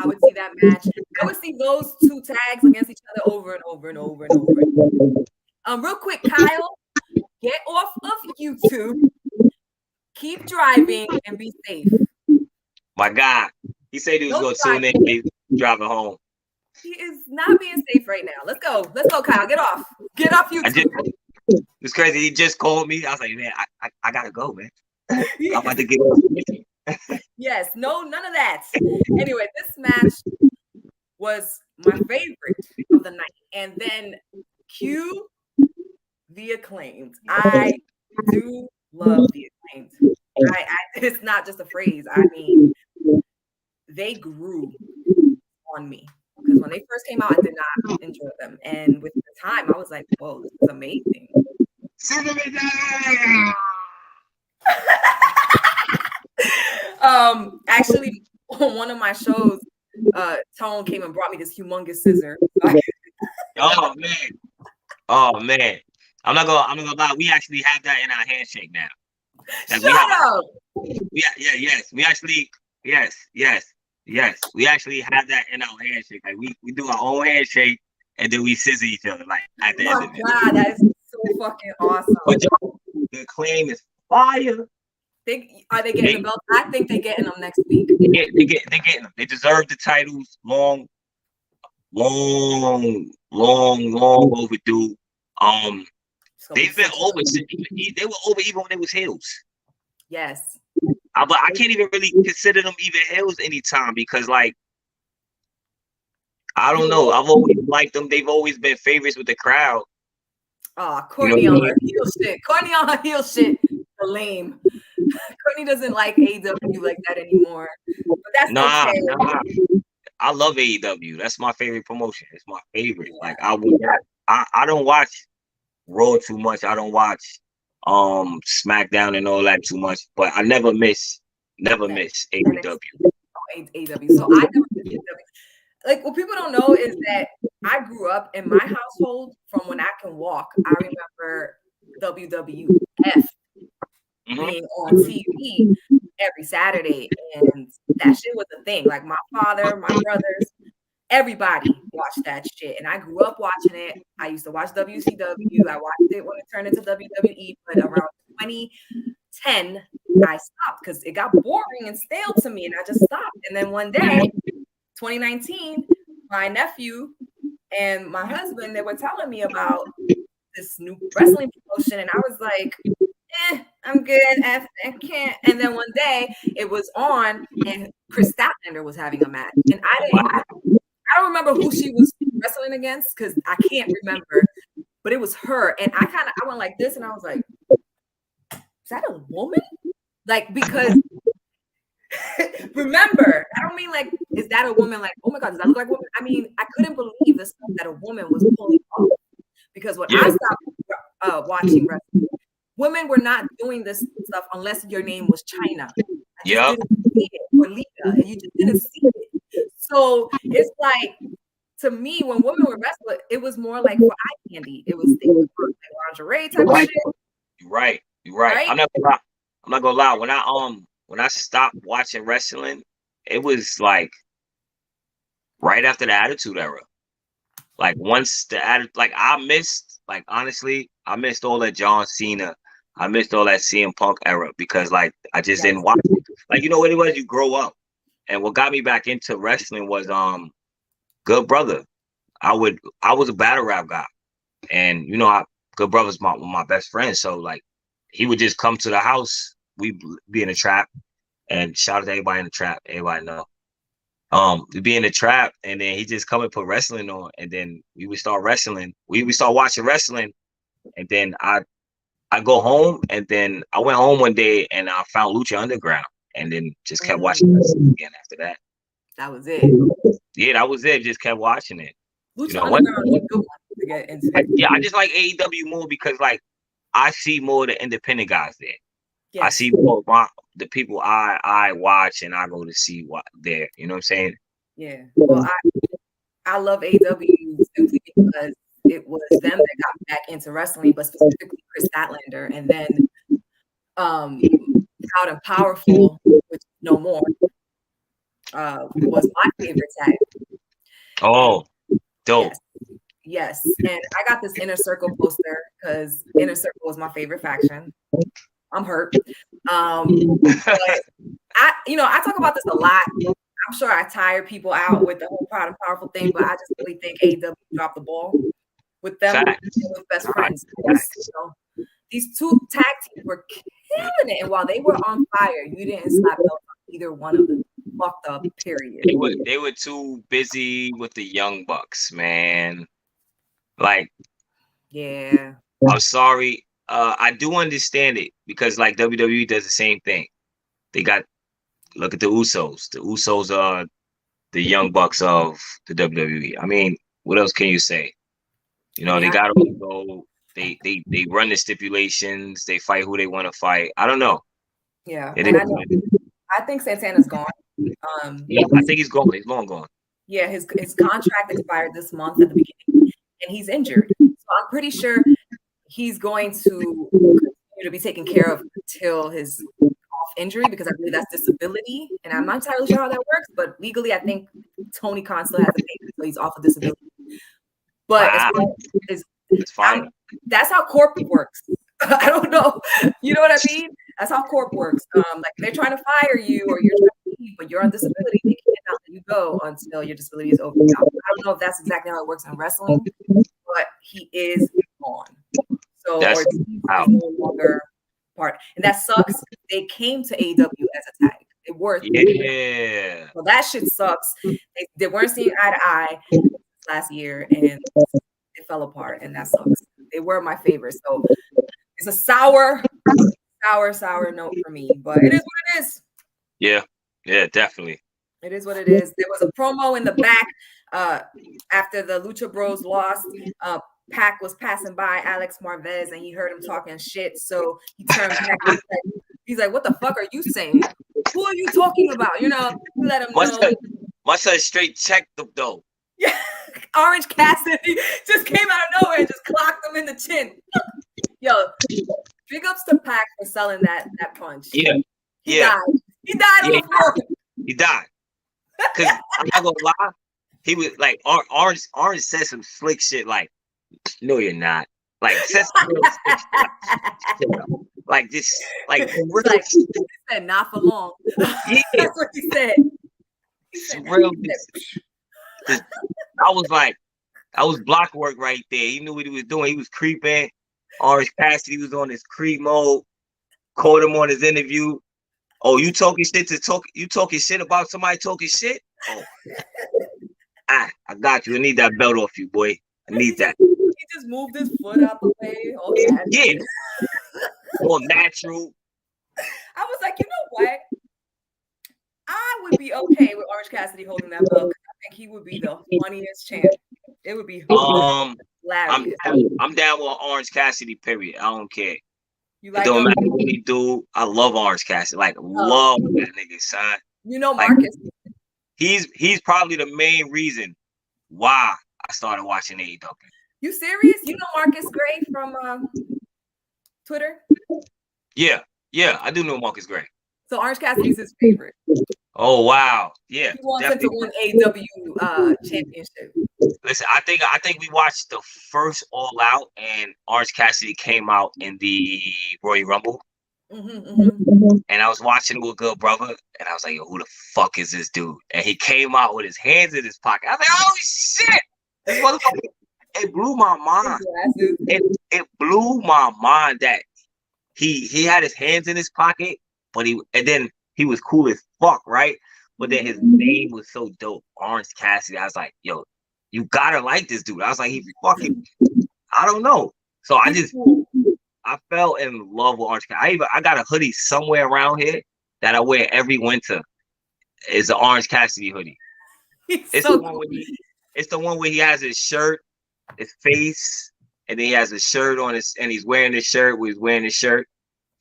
I would see that match. I would see those two tags against each other over and over and over and over. Real quick, Kyle, get off of YouTube. Keep driving and be safe. My God, he said he was going to tune in. He's driving home. He is not being safe right now. Let's go, Kyle. Get off YouTube. It's crazy. He just called me. I was like, man, I gotta go, man. I'm about to get off. Yes, no, none of that. Anyway, this match was my favorite of the night. And then cue the Acclaimed. I do love the Acclaimed. It's not just a phrase. I mean, they grew on me because when they first came out, I did not enjoy them. And with the time, I was like, whoa, this is amazing. Actually, on one of my shows, Tone came and brought me this humongous scissor. Oh man. I'm not gonna lie. We actually have that in our handshake now. Like Shut up. Yes. We actually, yes. We actually have that in our handshake. Like we do our own handshake and then we scissor each other. Like at the end of it. God, that is so fucking awesome. But the Acclaim is fire. Are they getting the belt? I think they're getting them next week. They're getting them. They deserve the titles. Long overdue. They've been over. They were over even when they was heels. Yes. But I can't even really consider them even heels anytime because, like, I don't know. I've always liked them. They've always been favorites with the crowd. Oh, Courtney on her heel shit. Courtney on her heel shit. Lame. Courtney doesn't like AEW like that anymore. But that's okay. Nah. I love AEW. That's my favorite promotion. It's my favorite. Like I don't watch Raw too much. I don't watch SmackDown and all that too much. But I never miss AEW. AEW. So I never miss AEW. Like what people don't know is that I grew up in my household from when I can walk. I remember WWF being on TV every Saturday, and that shit was a thing. Like my father, my brothers, everybody watched that shit, and I grew up watching it. I used to watch WCW. I watched it when it turned into WWE, but around 2010, I stopped because it got boring and stale to me, and I just stopped. And then one day, 2019, my nephew and my husband, they were telling me about this new wrestling promotion, and I was like, I'm good. I can't. And then one day it was on, and Chris Statlander was having a match, and I don't remember who she was wrestling against because I can't remember, but it was her, and I went like this, and I was like, "Is that a woman?" Like because Remember, I don't mean like, is that a woman? Like, oh my God, does that look like a woman? I mean, I couldn't believe the stuff that a woman was pulling off. Because when I stopped watching wrestling, women were not doing this stuff unless your name was China. Yeah. Or Lita, and you just didn't see it. So it's like, to me, when women were wrestling, it was more like for eye candy. It was like lingerie type of shit. You're right. I'm not gonna lie. When I stopped watching wrestling, it was like right after the Attitude Era. Like once the Attitude, like honestly, I missed all that John Cena. I missed all that CM Punk era because like I just didn't watch it. Like, you know what it was? You grow up. And what got me back into wrestling was Good Brother. I was a battle rap guy. And you know, Good Brother's my best friend. So like he would just come to the house. We'd be in the trap. And shout out to everybody in the trap. Everybody know. We'd be in the trap, and then he just come and put wrestling on, and then we would start wrestling. We would start watching wrestling, and then I go home, and then I went home one day and I found Lucha Underground, and then just kept watching wrestling again after that. That was it. Yeah, that was it. Just kept watching it. Lucha Underground was a good one to get into. Yeah, I just like AEW more because like I see more of the independent guys there. Yes. I see more of the people I watch and I go to see what there. You know what I'm saying? Yeah. Well, I love AEW simply because it was them that got back into wrestling, but specifically Chris Statlander, and then Proud and Powerful, which no more, was my favorite tag. Oh, dope. Yes. And I got this Inner Circle poster because Inner Circle was my favorite faction. I'm hurt. But I talk about this a lot. I'm sure I tire people out with the whole Proud and Powerful thing, but I just really think AEW dropped the ball with them with best friends. These two tag teams were killing it, and while they were on fire, you didn't slap belts on either one of them. Fucked up. Period. They were too busy with the Young Bucks, man. Like, yeah. I'm sorry. I do understand it because like WWE does the same thing. They got look at the Usos. The Usos are the Young Bucks of the WWE. I mean, what else can you say? You know, they got to go. They run the stipulations. They fight who they want to fight. I don't know. Yeah, and I think Santana's gone. Yeah, I think he's gone. He's long gone. Yeah, his contract expired this month at the beginning, and he's injured. So I'm pretty sure he's going to continue to be taken care of until his off injury, because I believe that's disability, and I'm not entirely sure how that works. But legally, I think Tony Khan still has to pay until he's off of disability. But it's fine. That's how corporate works. I don't know. You know what I mean? That's how corp works. Like they're trying to fire you or you're trying to leave, but you're on disability. They cannot let you go until your disability is over. I don't know if that's exactly how it works in wrestling, but he is gone. So that's no longer part. And that sucks. They came to AEW as a tag. It worked. Yeah. So that shit sucks. They weren't seeing eye to eye last year, and it fell apart, and that sucks. They were my favorite. So it's a sour note for me, but it is what it is. Yeah, definitely. It is what it is. There was a promo in the back after the Lucha Bros lost. Pac was passing by Alex Marvez, and he heard him talking shit. So he turned back. And he's like, "What the fuck are you saying? Who are you talking about?" You know, let him know. Must have straight checked them though. Yeah, Orange Cassidy just came out of nowhere and just clocked him in the chin. Yo, big ups to Pac for selling that punch. Yeah, he died. He died on the floor. He died. Cause I'm not gonna lie, he was like Orange said some slick shit like, "No, you're not." Like said some real slick shit. Like this, like he said, "Not for long." Yeah. That's what he said. He said real. I was like, that was block work right there. He knew what he was doing. He was creeping. Orange Cassidy was on his creep mode. Caught him on his interview. Oh, you talking shit about somebody talking shit? Oh, I got you. I need that belt off you, boy. I need that. He just moved his foot out the way. Yeah. All natural. I was like, you know what? I be okay with Orange Cassidy holding that belt. I think he would be the funniest champ. It would be hilarious. I'm down with Orange Cassidy. Period. I don't care. You like it don't him? matter what he do. I love Orange Cassidy. Like love that nigga, son. You know Marcus. Like, he's probably the main reason why I started watching AEW. You serious? You know Marcus Gray from Twitter? Yeah, I do know Marcus Gray. So Orange Cassidy's his favorite. Oh wow, yeah. He wants him to win AEW championship. Listen, I think we watched the first All Out, and Orange Cassidy came out in the Royal Rumble. And I was watching it with a good brother, and I was like, yo, who the fuck is this dude? And he came out with his hands in his pocket. I was like, oh shit! This motherfucker. It blew my mind. It blew my mind that he had his hands in his pocket, but then he was cool as fuck, right? But then his name was so dope, Orange Cassidy. I was like, yo, you gotta like this dude. I was like, he fucking, I don't know. So I fell in love with Orange Cassidy. I got a hoodie somewhere around here that I wear every winter. It's an Orange Cassidy hoodie. It's the one where he has his shirt, his face, and then he has his shirt on and he's wearing his shirt where he's wearing his shirt.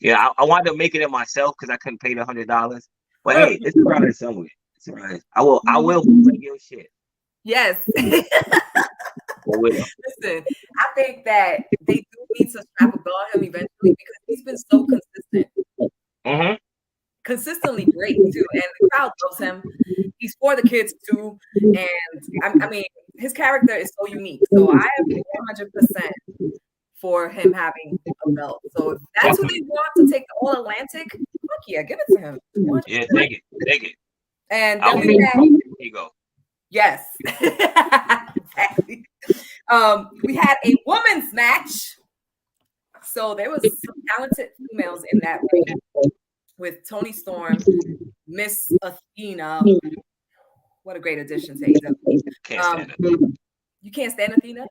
Yeah, I wanted to make it myself because I couldn't pay the $100. But hey, it's around here somewhere. It's around here. I will play your shit. Yes. Listen, I think that they do need to strap a belt on him eventually because he's been so consistent. Consistently great too, and the crowd loves him. He's for the kids too, and I mean his character is so unique. So I am 100% for him having a belt. So if that's what they want to take the All Atlantic, fuck yeah, give it to him. 100%. Yeah, take it. And then we had, here you go. Yes, exactly. We had a women's match. So there was some talented females in that ring with Toni Storm, Miss Athena. What a great addition to AEW. Can't stand her. You can't stand Athena?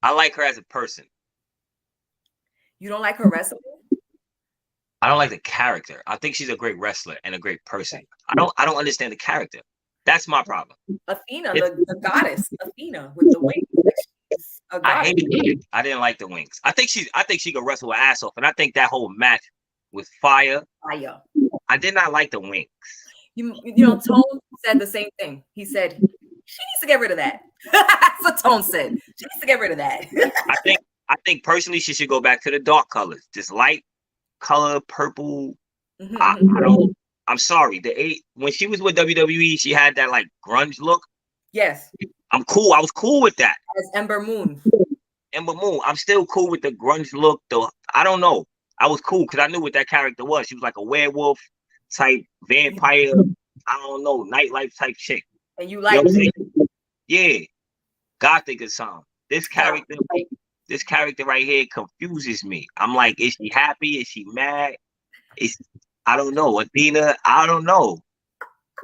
I like her as a person. You don't like her wrestling? I don't like the character. I think she's a great wrestler and a great person. I don't understand the character. That's my problem. Athena, the goddess, Athena with the wings. I hated it. I didn't like the wings. I think she could wrestle her ass off, and I think that whole match was fire. I did not like the wings. You know, Tone said the same thing. He said she needs to get rid of that. That's what Tone said. She needs to get rid of that. I think personally she should go back to the dark colors, just light color, purple. I'm sorry. When she was with WWE, she had that like grunge look. Yes. I'm cool. I was cool with that. As Ember Moon. I'm still cool with the grunge look, though. I don't know. I was cool because I knew what that character was. She was like a werewolf type vampire. I don't know, nightlife type chick. And you like it? Yeah. Gothic or something. This character right here confuses me. I'm like, is she happy? Is she mad? I don't know. Athena, I don't know.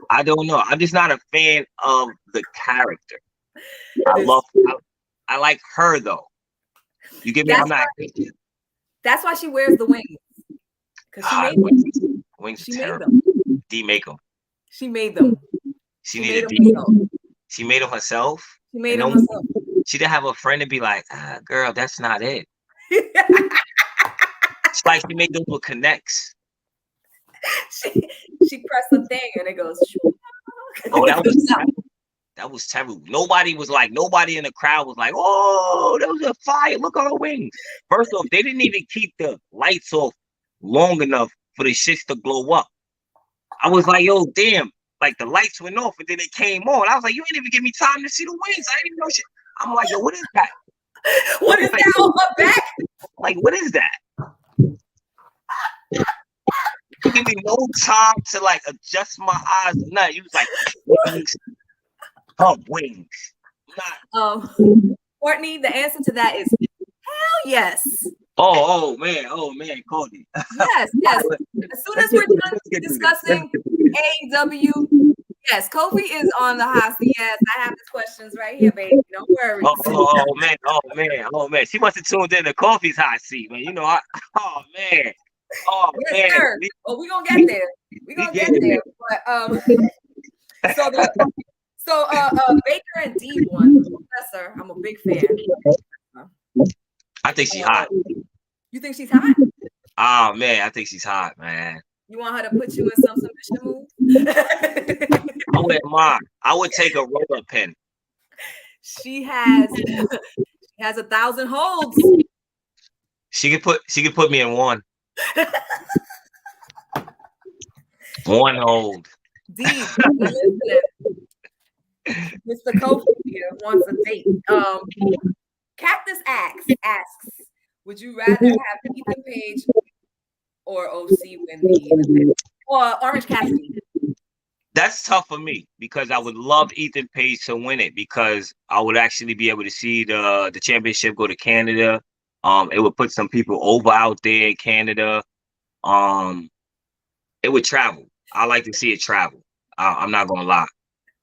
I'm just not a fan of the character. I like her though. You get me? That's why she wears the wings. Because she made them. Wings are terrible. Make them. She made them. She needed them. She made them herself. She made them herself. She didn't have a friend to be like, girl, that's not it. It's like she made those with connects. She pressed the thing and it goes. Oh, that was terrible. Nobody in the crowd was like, oh, that was a fire. Look on her wings. First off, they didn't even keep the lights off long enough for the shits to glow up. I was like, yo, damn. Like the lights went off and then it came on. I was like, you didn't even give me time to see the wings. I didn't even know shit. I'm like, yo, what is that? What is that on her back? Like, what is that? You give me no time to like adjust my eyes or nothing. You was like, wings. Wings. Courtney, the answer to that is hell yes. Oh man, Cody. Yes. As soon as we're done discussing AEW, yes, Kofi is on the hot seat. Yes, I have the questions right here, baby. Don't worry. Oh man. She must have tuned in to Kofi's hot seat, man. You know, man. Oh yes, man. Sir. Well, we're gonna get there. But So Baker and Dee won. Professor, I'm a big fan. I think she's hot. You think she's hot? Oh man, I think she's hot, man. You want her to put you in some submission moves? I wouldn't mind. I would take a roll-up pin. She has 1,000 holds. She could put me in one. One hold. Dee, Mr. Kofi here wants a date. Cactus asks, would you rather have Ethan Page or OC win the event? Or Orange Cassidy? That's tough for me because I would love Ethan Page to win it because I would actually be able to see the championship go to Canada. It would put some people over out there in Canada. It would travel. I like to see it travel. I'm not gonna lie.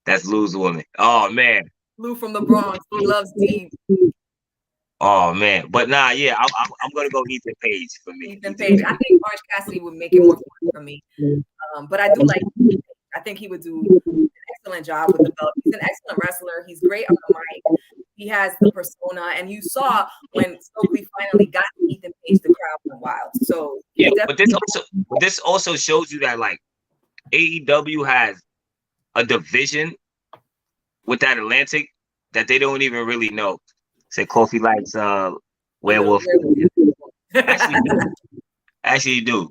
That's Lou's woman. Oh man. Lou from the Bronx. He loves Dee. Oh man, but nah, yeah, I'm gonna go Ethan Page for me. Ethan Page. I think Orange Cassidy would make it more fun for me. But I do like. I think he would do an excellent job with the belt. He's an excellent wrestler. He's great on the mic. He has the persona, and you saw when Stokely finally got Ethan Page, the crowd went wild. So yeah, but this also shows you that like AEW has a division with that Atlantic that they don't even really know. Say Kofi likes werewolf. Actually do.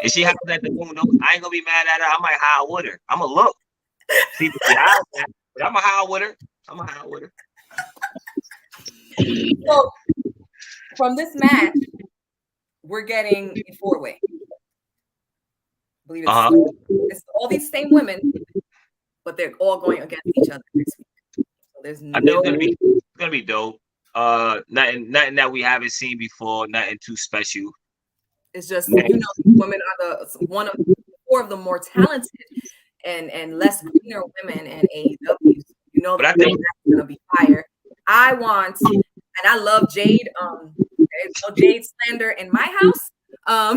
If she happens at the moon, I ain't gonna be mad at her. I might howl with her. I'm gonna look. See what she howls at, but I'm gonna howl with her. So from this match, we're getting a 4-way. I believe it's all these same women, but they're all going against each other next week. So there's no. It's gonna be dope. Nothing that we haven't seen before. Nothing too special. It's just these women are one of 4 of the more talented and less greener women in AEW. But I think that's gonna be fire. I want, and I love Jade. There's no Jade slander in my house. I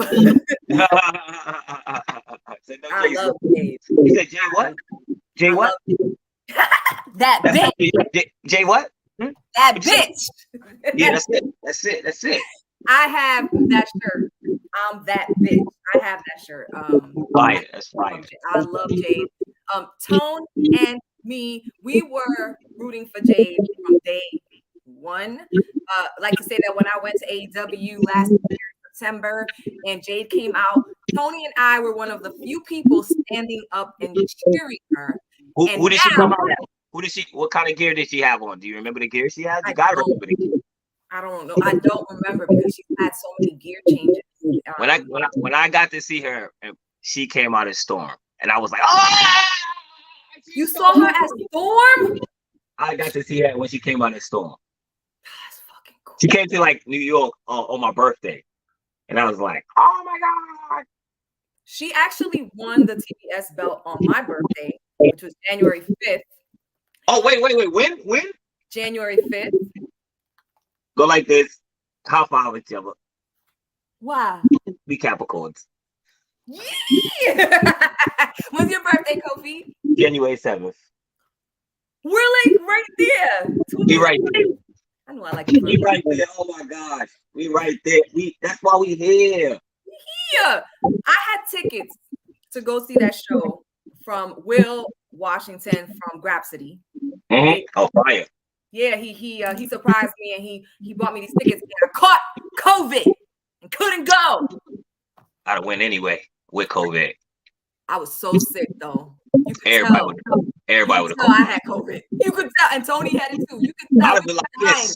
love Jade. You said Jade what? Jade what? That bitch. Jade what? That bitch. Yeah, that's it. I have that shirt. I'm that bitch. I have that shirt. Fire. That's fire. I love Jade. Tone and me, we were rooting for Jade from day one. Like to say that when I went to AEW last year in September and Jade came out, Tony and I were one of the few people standing up and cheering her. Who did she come out at? What kind of gear did she have on? Do you remember the gear she had? You gotta remember the gear. I don't know. I don't remember because she's had so many gear changes. When I got to see her, she came out as Storm, and I was like, "Oh!" You saw her as Storm? I got to see her when she came out as Storm. That's fucking cool. She came to like New York on my birthday, and I was like, "Oh my god!" She actually won the TBS belt on my birthday, which was January 5th. Oh wait! When? January 5th. Go like this. High five each other. Wow. We Capricorns. Yeah. When's your birthday, Kofi? January 7th. We're like right there. We right there. I know I like it. We right there. Oh my gosh. We right there. That's why we here. Yeah. I had tickets to go see that show from Will Washington from Grapsity. Mm-hmm. Oh, fire. Yeah, he surprised me and he bought me these tickets and I caught COVID and couldn't go. I'd have went anyway with COVID. I was so sick though. You could Everybody would have tell I had COVID. You could tell, and Tony had it too. You could tell. I'd have been like this.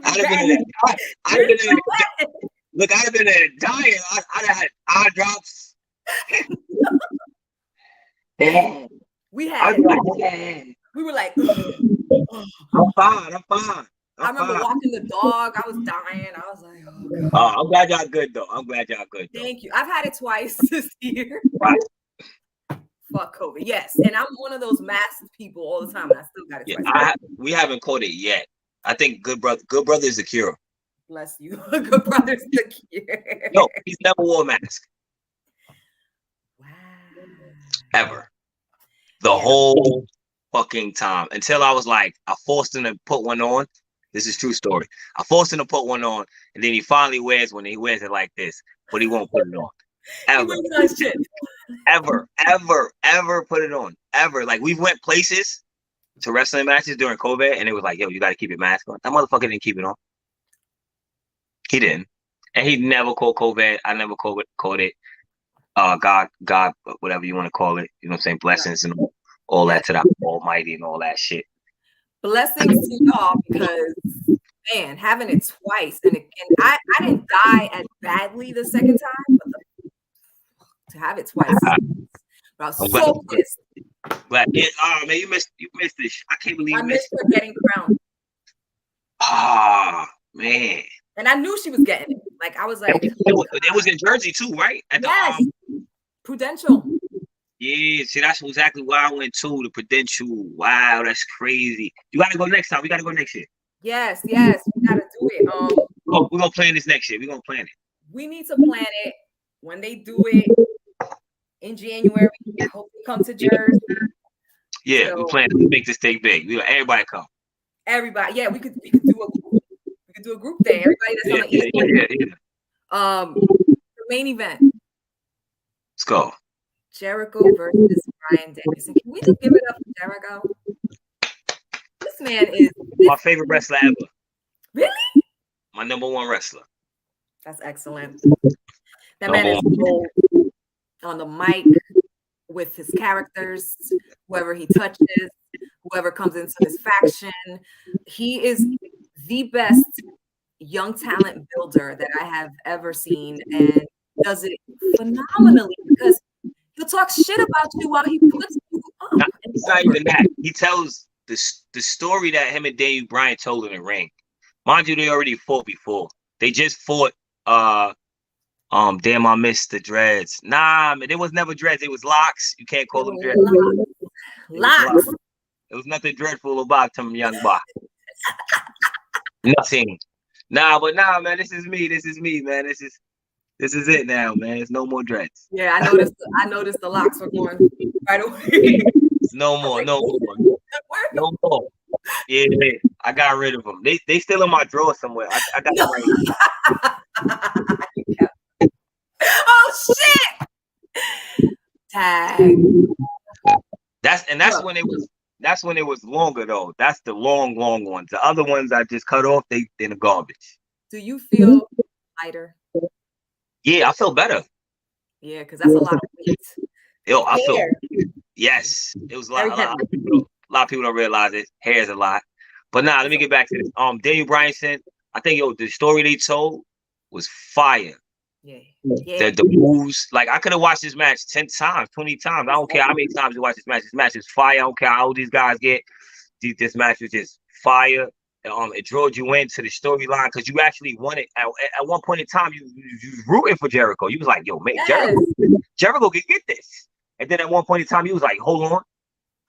I'd have been in there. Look, I'd have been there dying. I'd have had eye drops. We were like, I'm fine. I remember walking the dog. I was dying. I was like, oh, God. I'm glad y'all good though. Thank you. I've had it twice this year. Right. Fuck COVID. Yes. And I'm one of those masked people all the time. And I still got it twice. We haven't caught it yet. I think Good Brother is the cure. Bless you. Good Brother's the cure. No, he's never wore a mask. Wow. ever. The whole fucking time until I was like, I forced him to put one on. This is true story. I forced him to put one on, and then he finally wears one. He wears it like this, but he won't put it on. Ever. Ever put it on. Ever. Like, we went places to wrestling matches during COVID, and it was like, yo, you got to keep your mask on. That motherfucker didn't keep it on. He didn't. And he never called COVID. I never called it. God, whatever you want to call it. You know what I'm saying? Blessings and all that to the Almighty and all that shit. Blessings to y'all, because man, having it twice, and I didn't die as badly the second time, but to have it twice, but I was so pissed. Glad. Man, you missed this. I can't believe I missed her getting crowned. Man. And I knew she was getting it. Like, I was like, it was in Jersey too, right? At yes, Prudential. Yeah, see, that's exactly why I went to the Prudential. Wow, that's crazy. You gotta go next time. We gotta go next year. Yes, we gotta do it. We're gonna plan this next year. We're gonna plan it. We need to plan it when they do it in January. I hope we come to Jersey. Yeah, so, we plan to make this thing big. Everybody come. Everybody, yeah, we could do a group thing. Everybody that's on the East Coast. The main event. Let's go. Jericho versus Bryant Danielson. Can we just give it up for Jericho? This man is my favorite wrestler ever. Really? My number one wrestler. That's excellent. That man is gold on the mic with his characters, whoever he touches, whoever comes into his faction. He is the best young talent builder that I have ever seen, and does it phenomenally, because he'll talk shit about you while he puts you up. It's not even that. He tells the story that him and Daniel Bryan told in the ring. Mind you, they already fought before. They just fought. Damn, I missed the dreads. Nah, man, it was never dreads. It was locks. You can't call them dreads. Locks. It was nothing dreadful about them young boy. Nothing. Nah, man. This is me, man. This is it now, man. It's no more dreads. Yeah, I noticed the locks were going right away. No more. Yeah, I got rid of them. They still in my drawer somewhere. I got them right here. Oh shit! Tag. That's when it was longer though. That's the long ones. The other ones I just cut off. They in the garbage. Do you feel lighter? Yeah, I feel better. Yeah, because that's a lot of weight. Yo, I feel. Yes, it was a lot of people don't realize it. Hair is a lot. But nah, let me get back to this. Daniel Bryan said, I think the story they told was fire. Yeah. The moves, like I could have watched this match 10 times, 20 times. I don't care how many times you watch this match. This match is fire. I don't care how old these guys get. This match was just fire. It drove you into the storyline because you actually wanted. At one point in time, you was rooting for Jericho. You was like, "Yo, man, yes. Jericho can get this." And then at one point in time, you was like, "Hold on,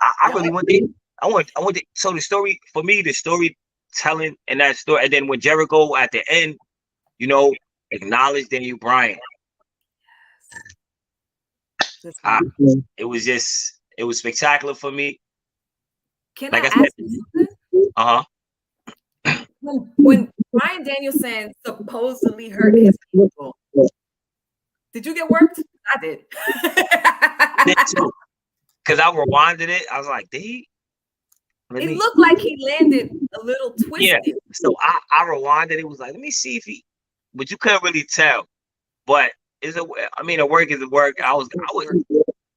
I really want it. I want it." So the story for me, the storytelling and that story, and then when Jericho at the end, acknowledged Daniel Bryan. It was spectacular for me. Can I ask you something? When Bryan Danielson supposedly hurt his people, did you get worked? I did. Because I rewinded it. I was like, it looked like he landed a little twisted. Yeah. So I rewinded it. It was like, let me see if he. But you couldn't really tell. But a work is a work.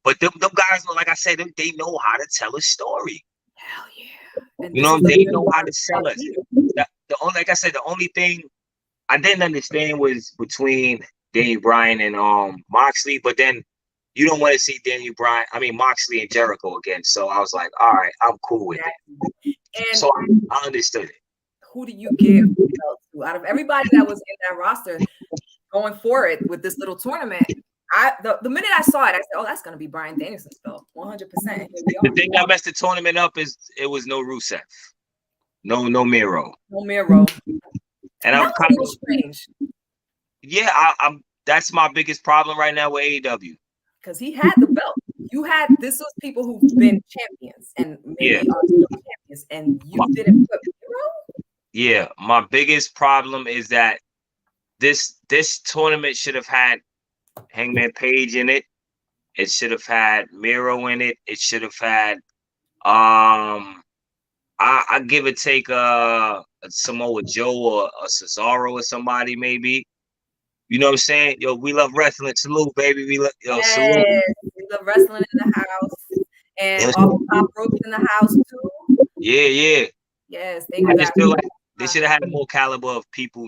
But them guys, like I said, they know how to tell a story. Hell yeah. And they know how to sell us. Like I said, the only thing I didn't understand was between Daniel Bryan and Moxley, but then you don't want to see Moxley and Jericho again. So I was like, all right, I'm cool with it. And so I understood it. Who do you give to out of everybody that was in that roster going for it with this little tournament? The minute I saw it, I said, "Oh, that's gonna be Bryan Danielson's belt, 100%." The thing that messed the tournament up is it was no Rusev, no Miro, and I'm kind of strange. Yeah, that's my biggest problem right now with AEW. Because he had the belt. this was people who've been champions and maybe are still champions, and you didn't put Miro? Yeah, my biggest problem is that this tournament should have had Hangman Page in it. It should have had Miro in it. It should have had I give it take a Samoa Joe or a Cesaro or somebody maybe. You know what I'm saying? Yo, we love wrestling. Salute, baby. We love salute. We love wrestling in the house and off top ropes in the house too. Yeah. Yes, I just feel like they should have had more caliber of people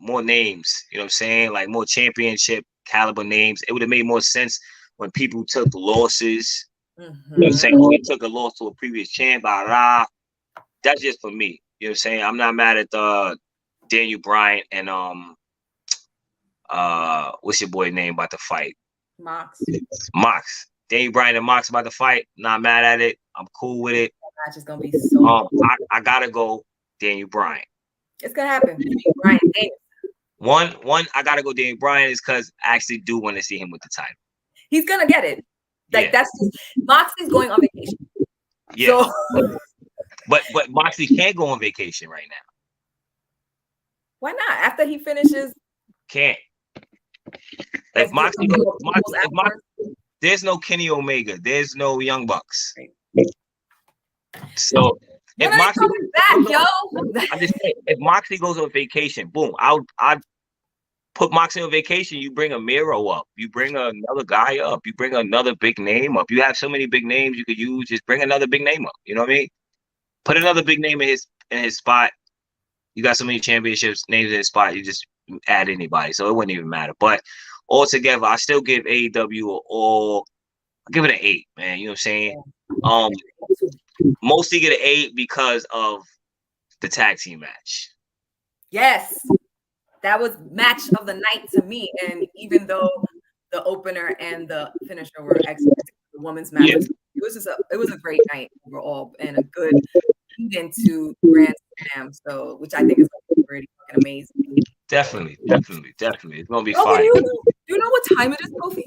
more names. You know what I'm saying? Like more championship caliber names. It would have made more sense when people took losses. You know what I'm saying? Or he took a loss to a previous champ. That's just for me. You know what I'm saying? I'm not mad at Daniel Bryant and what's your boy name about to fight? Mox. Daniel Bryant and Mox about to fight. Not mad at it. I'm cool with it. That match is gonna be so. I gotta go Daniel Bryant. It's gonna happen. Bryant. One, I gotta go Daniel Bryant is because I actually do want to see him with the title. He's gonna get it. Like that's just Moxie's going on vacation. Yeah. So, but Moxie can't go on vacation right now. Why not? After he finishes, can't. If Moxie, there's no Kenny Omega, there's no Young Bucks. So if Moxie I'm just saying, if Moxie goes on vacation, boom, I'd put Moxie on vacation. You bring a Miro up, you bring another guy up, you bring another big name up. You have so many big names you could use. Just bring another big name up. You know what I mean? Put another big name in his spot. You got so many championships names in his spot. You just add anybody, so it wouldn't even matter. But altogether, I still give AEW I'll give it an 8, man. You know what I'm saying? Mostly get an 8 because of the tag team match. Yes, that was match of the night to me. And even though the opener and the finisher were excellent, the women's match it was a great night overall and a good lead into Grand Slam. So, which I think is pretty fucking amazing. Definitely. It's gonna be fine. Do you know what time it is, Kofi?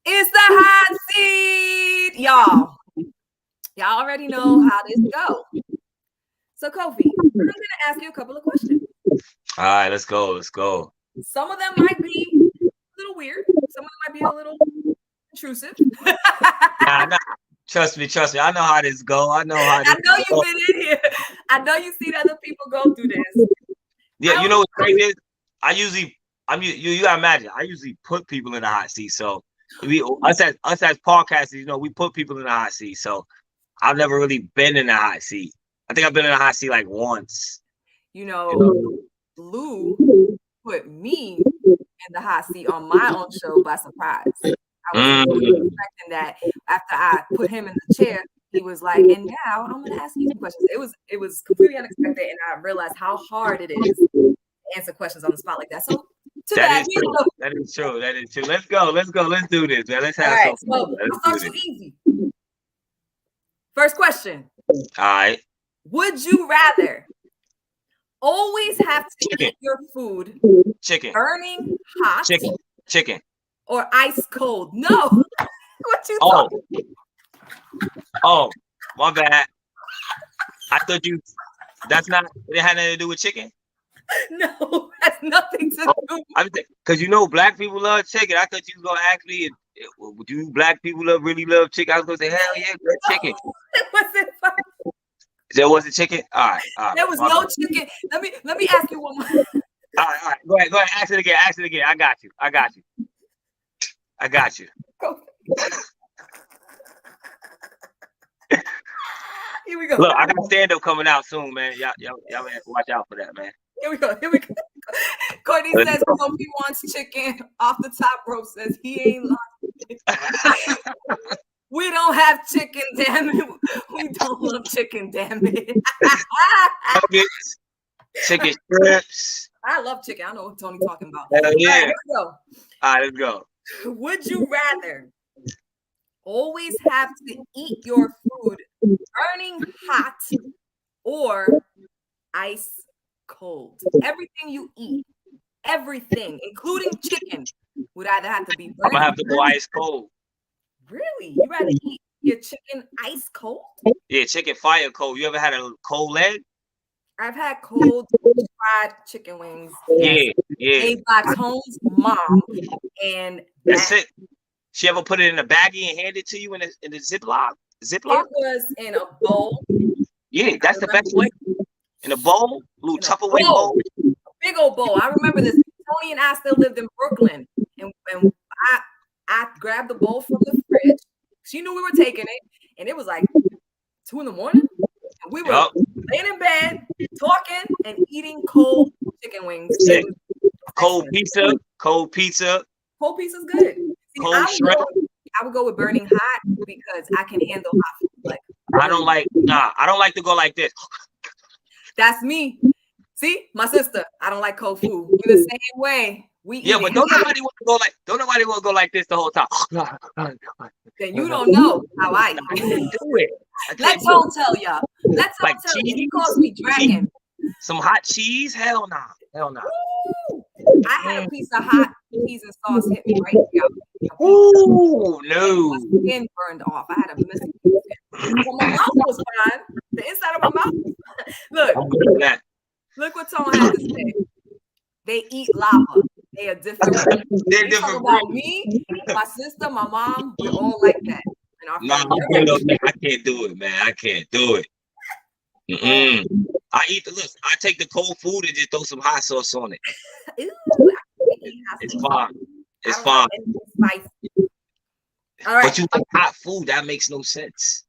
It's the hot seat, y'all. Y'all already know how this goes. So, Kofi, I'm gonna ask you a couple of questions. All right, let's go. Some of them might be a little weird. Some of them might be a little intrusive. Nah. Trust me. I know how this go. I know you've been in here. I know you've seen other people go through this. Yeah, you know what's crazy is you gotta imagine. I usually put people in the hot seat. So us as podcasters, you know, we put people in the hot seat. So I've never really been in the hot seat. I think I've been in the hot seat like once. You know, Lou put me in the hot seat on my own show by surprise. I was expecting that after I put him in the chair, he was like, and now I'm going to ask you some questions. It was completely unexpected, and I realized how hard it is to answer questions on the spot like that. So that is true. Let's go. Let's do this, man. Let's have some fun. I'll start too easy. First question. All right. Would you rather always have to eat your food burning hot? Chicken. Or ice cold? No. What you thought? Oh, my bad. I thought it had nothing to do with chicken? No, that's nothing to do. Because you know black people love chicken. I thought you was gonna ask me, do black people really love chicken? I was gonna say, hell yeah, good chicken. It wasn't fun. There wasn't chicken? All right. There was no chicken. Let me ask you one more. All right. Go ahead. Ask it again. I got you. Here we go. Look, I got stand-up coming out soon, man. Y'all have to watch out for that, man. Here we go. Courtney says Kofi wants chicken. Off the top rope says he ain't lying. We don't have chicken, damn it. We don't love chicken, damn it. Chicken strips. I love chicken. I know what Tony's talking about. Yeah. All right, let's go. Would you rather always have to eat your food burning hot or ice cold? Everything you eat everything, including chicken, would either have to be I'm burnt. gonna have to go ice cold. Really? You rather eat your chicken ice cold? Yeah, chicken fire cold. You ever had a cold leg? I've had cold fried chicken wings. Yeah. Made by Tone's mom, and that's it. She ever put it in a baggie and hand it to you in a Ziploc? It was in a bowl. Yeah, that's the best way. In a bowl, little Tupperware bowl. A big old bowl. I remember this. Tony and I still lived in Brooklyn, and I grabbed the bowl from the fridge. She knew we were taking it, and it was like 2 a.m. And we were laying in bed, talking and eating cold chicken wings. Cold pizza. Cold pizza's good. See, cold shrimp. I would go with burning hot because I can handle hot food. Like I don't like to go like this. That's me. See, my sister, I don't like cold food. We're the same way. But don't nobody want to go like this the whole time. Then you don't know how I eat. I can't do it. Let Tone tell y'all. Let Tone tell you. He calls me dragon. Some hot cheese? Hell nah. I had a piece of hot cheese and sauce hit me right here. Ooh, no. My skin burned off. I had a missing piece. Well, my mouth was fine. The inside of my mouth. Look what Tone had to say. They eat lava. They are different. They're different. About me, my sister, my mom, we're all like that. I can't do it, man. I can't do it. I take the cold food and just throw some hot sauce on it. It's fine. It's fine. All right. But you like hot food? That makes no sense.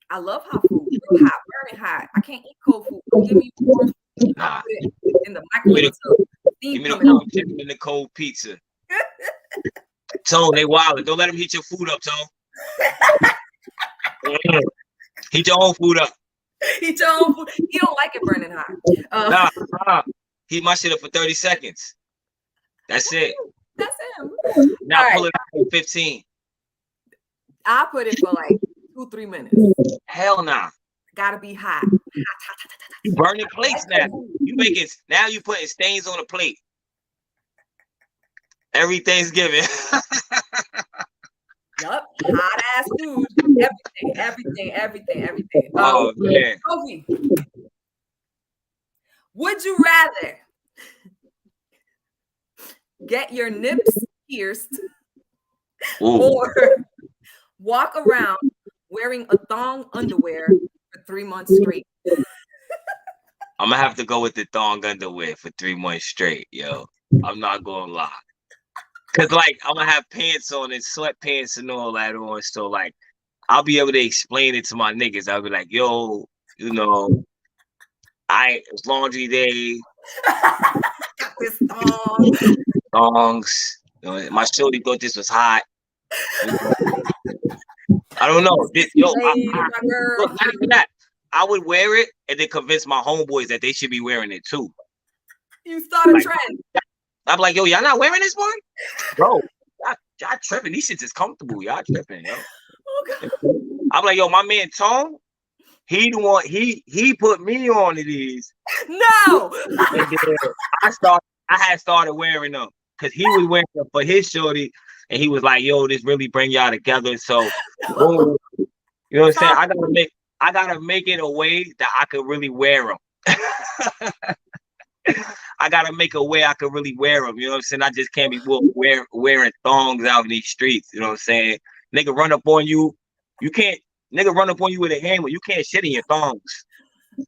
I love hot food. Real hot, very hot. I can't eat cold food. Don't give me warm food. Nah. Put it in the microwave. Give me the cold chicken and the cold pizza. Tone, they wild. Don't let them heat your food up, Tone. Heat your own food up. Heat your own food. He don't like it burning hot. Nah. Heat my shit up for 30 seconds. That's it. That's him. Now pull it out in 15. I'll put it for like 2-3 minutes. Hell nah. Gotta be hot. You burning plates now. You putting stains on the plate. Every Thanksgiving. Yup. Hot ass food. Everything. Oh man. Kofi, would you rather get your nips pierced or walk around wearing a thong underwear for 3 months straight? I'm gonna have to go with the thong underwear for 3 months straight, yo. I'm not gonna lie. Cause like I'm gonna have pants on and sweatpants and all that on. So like I'll be able to explain it to my niggas. I'll be like, yo, it's laundry day. Got this thong. Thongs. My shorty thought this was hot. I don't know. Look, not even that. I would wear it and then convince my homeboys that they should be wearing it too. You start a trend. I'm like, yo, y'all not wearing this, boy? Bro, y'all tripping. These shits is comfortable. Y'all tripping, yo. Okay. I'm like, yo, my man Tone, he the one, he put me on to these. No. I had started wearing them because he was wearing them for his shorty, and he was like, yo, this really bring y'all together. So, boom. You know what I'm saying? I gotta make it a way that I could really wear them. I gotta make a way I could really wear them. You know what I'm saying? I just can't be wearing thongs out in these streets. You know what I'm saying? Nigga run up on you. Nigga run up on you with a hammer. You can't shit in your thongs. You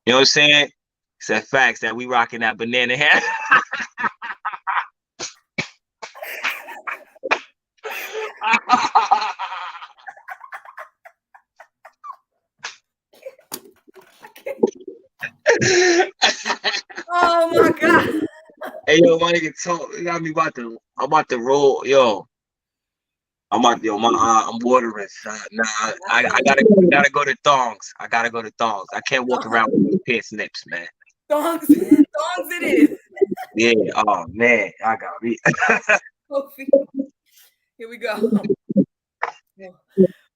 know what I'm saying? It's that facts that we rocking that banana hat. Oh my god. Hey yo, my nigga talk. I'm about to roll, yo. I'm watering. Nah, I gotta go to thongs. I can't walk around with pants nips, man. Thongs it is. Yeah. Oh man, I got me. Kofi. Here we go.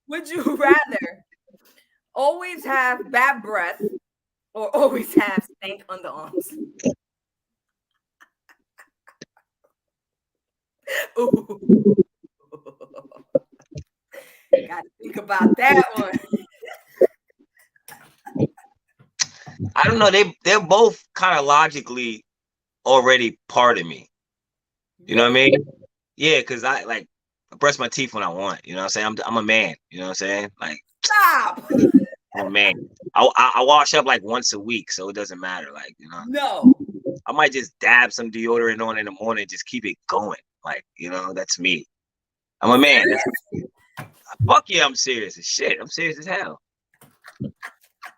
Would you rather always have bad breath or always have stank underarms? Got to think about that one. I don't know. They're both kind of logically already part of me. You know what I mean? Yeah, because I brush my teeth when I want. You know what I'm saying? I'm a man. You know what I'm saying? Like, stop. I'm a man. I wash up like once a week, so it doesn't matter. Like, you know. No. I might just dab some deodorant on in the morning, just keep it going. Like, you know, that's me. I'm a man. Fuck yeah, I'm serious as shit. I'm serious as hell.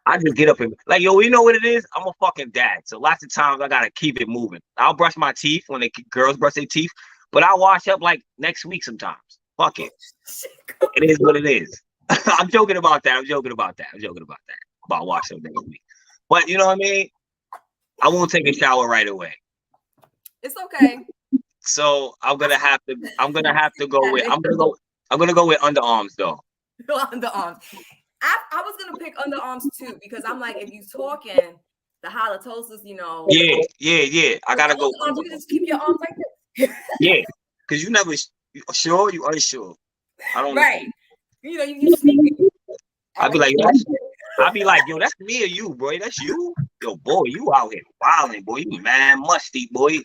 I just get up and like, yo, you know what it is? I'm a fucking dad. So lots of times I gotta keep it moving. I'll brush my teeth when the girls brush their teeth, but I'll wash up like next week sometimes. Fuck it. It is what it is. I'm joking about that. About washing up next week. But you know what I mean? I won't take a shower right away. It's okay. So I'm gonna have to go with I'm gonna go with underarms though. Underarms. I was gonna pick underarms too because I'm like, if you talking the halitosis, you know. Yeah. I gotta go. You just keep your arms like this. Yeah, because you never sure you unsure. I don't right. You know, you sneak. I'd be like, yo, that's me or you, boy. That's you. Yo, boy, you out here wilding, boy. You mad musty, boy.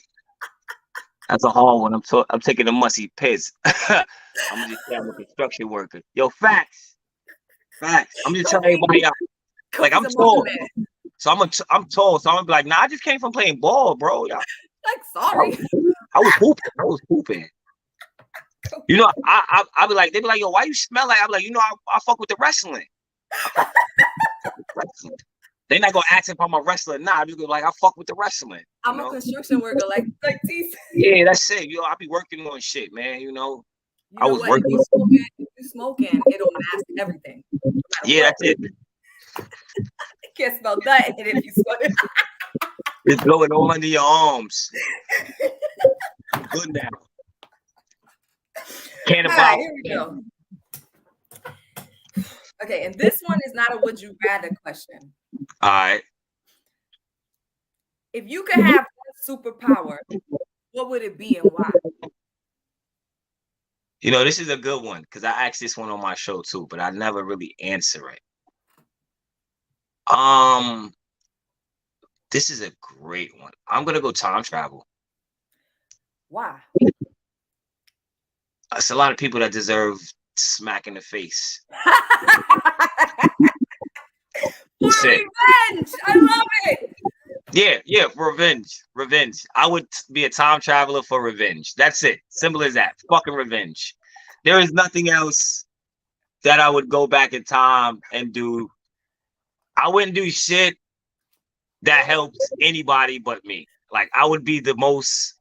That's a hard one. I'm taking a musty piss. I'm just saying I'm a construction worker. Yo, facts. I'm just telling everybody out. Like I'm tall. So I'm tall. So I'm gonna be like, nah, I just came from playing ball, bro. Y'all. Like, sorry. I was pooping. You know, I be like, they be like, yo, why you smell like? I'm like, you know, I fuck with the wrestling. They not gonna ask if I'm a wrestler. Nah, I'm just gonna be like, I fuck with the wrestling. I'm a construction worker, like these. Yeah, that's it. Yo, I be working on shit, man. You know I was what? working. If you smoking, it'll mask everything. Yeah, that's it. You can't smell nothing if you smoke. It's blowing all under your arms. Good now. Right, here we go. Okay, and this one is not a would you rather question. All right. If you could have one superpower, what would it be and why? You know, this is a good one because I asked this one on my show too, but I never really answer it. This is a great one. I'm gonna go time travel. Why? It's a lot of people that deserve smack in the face. Revenge! I love it. Yeah, revenge. I would be a time traveler for revenge. That's it. Simple as that. Fucking revenge. There is nothing else that I would go back in time and do. I wouldn't do shit that helps anybody but me. Like, I would be the most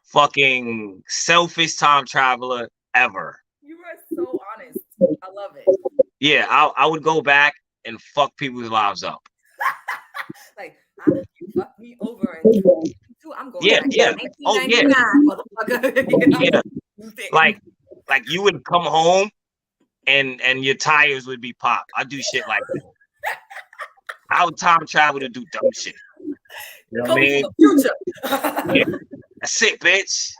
fucking selfish time traveler ever. You are so honest. I love it. Yeah, I would go back and fuck people's lives up. Like, you fucked me over, and I'm going. Yeah. Oh yeah, motherfucker. You know? Yeah. Like you would come home, and your tires would be popped. I do shit like that. I would time travel to do dumb shit. You know what I mean? Future. Yeah. That's it, bitch.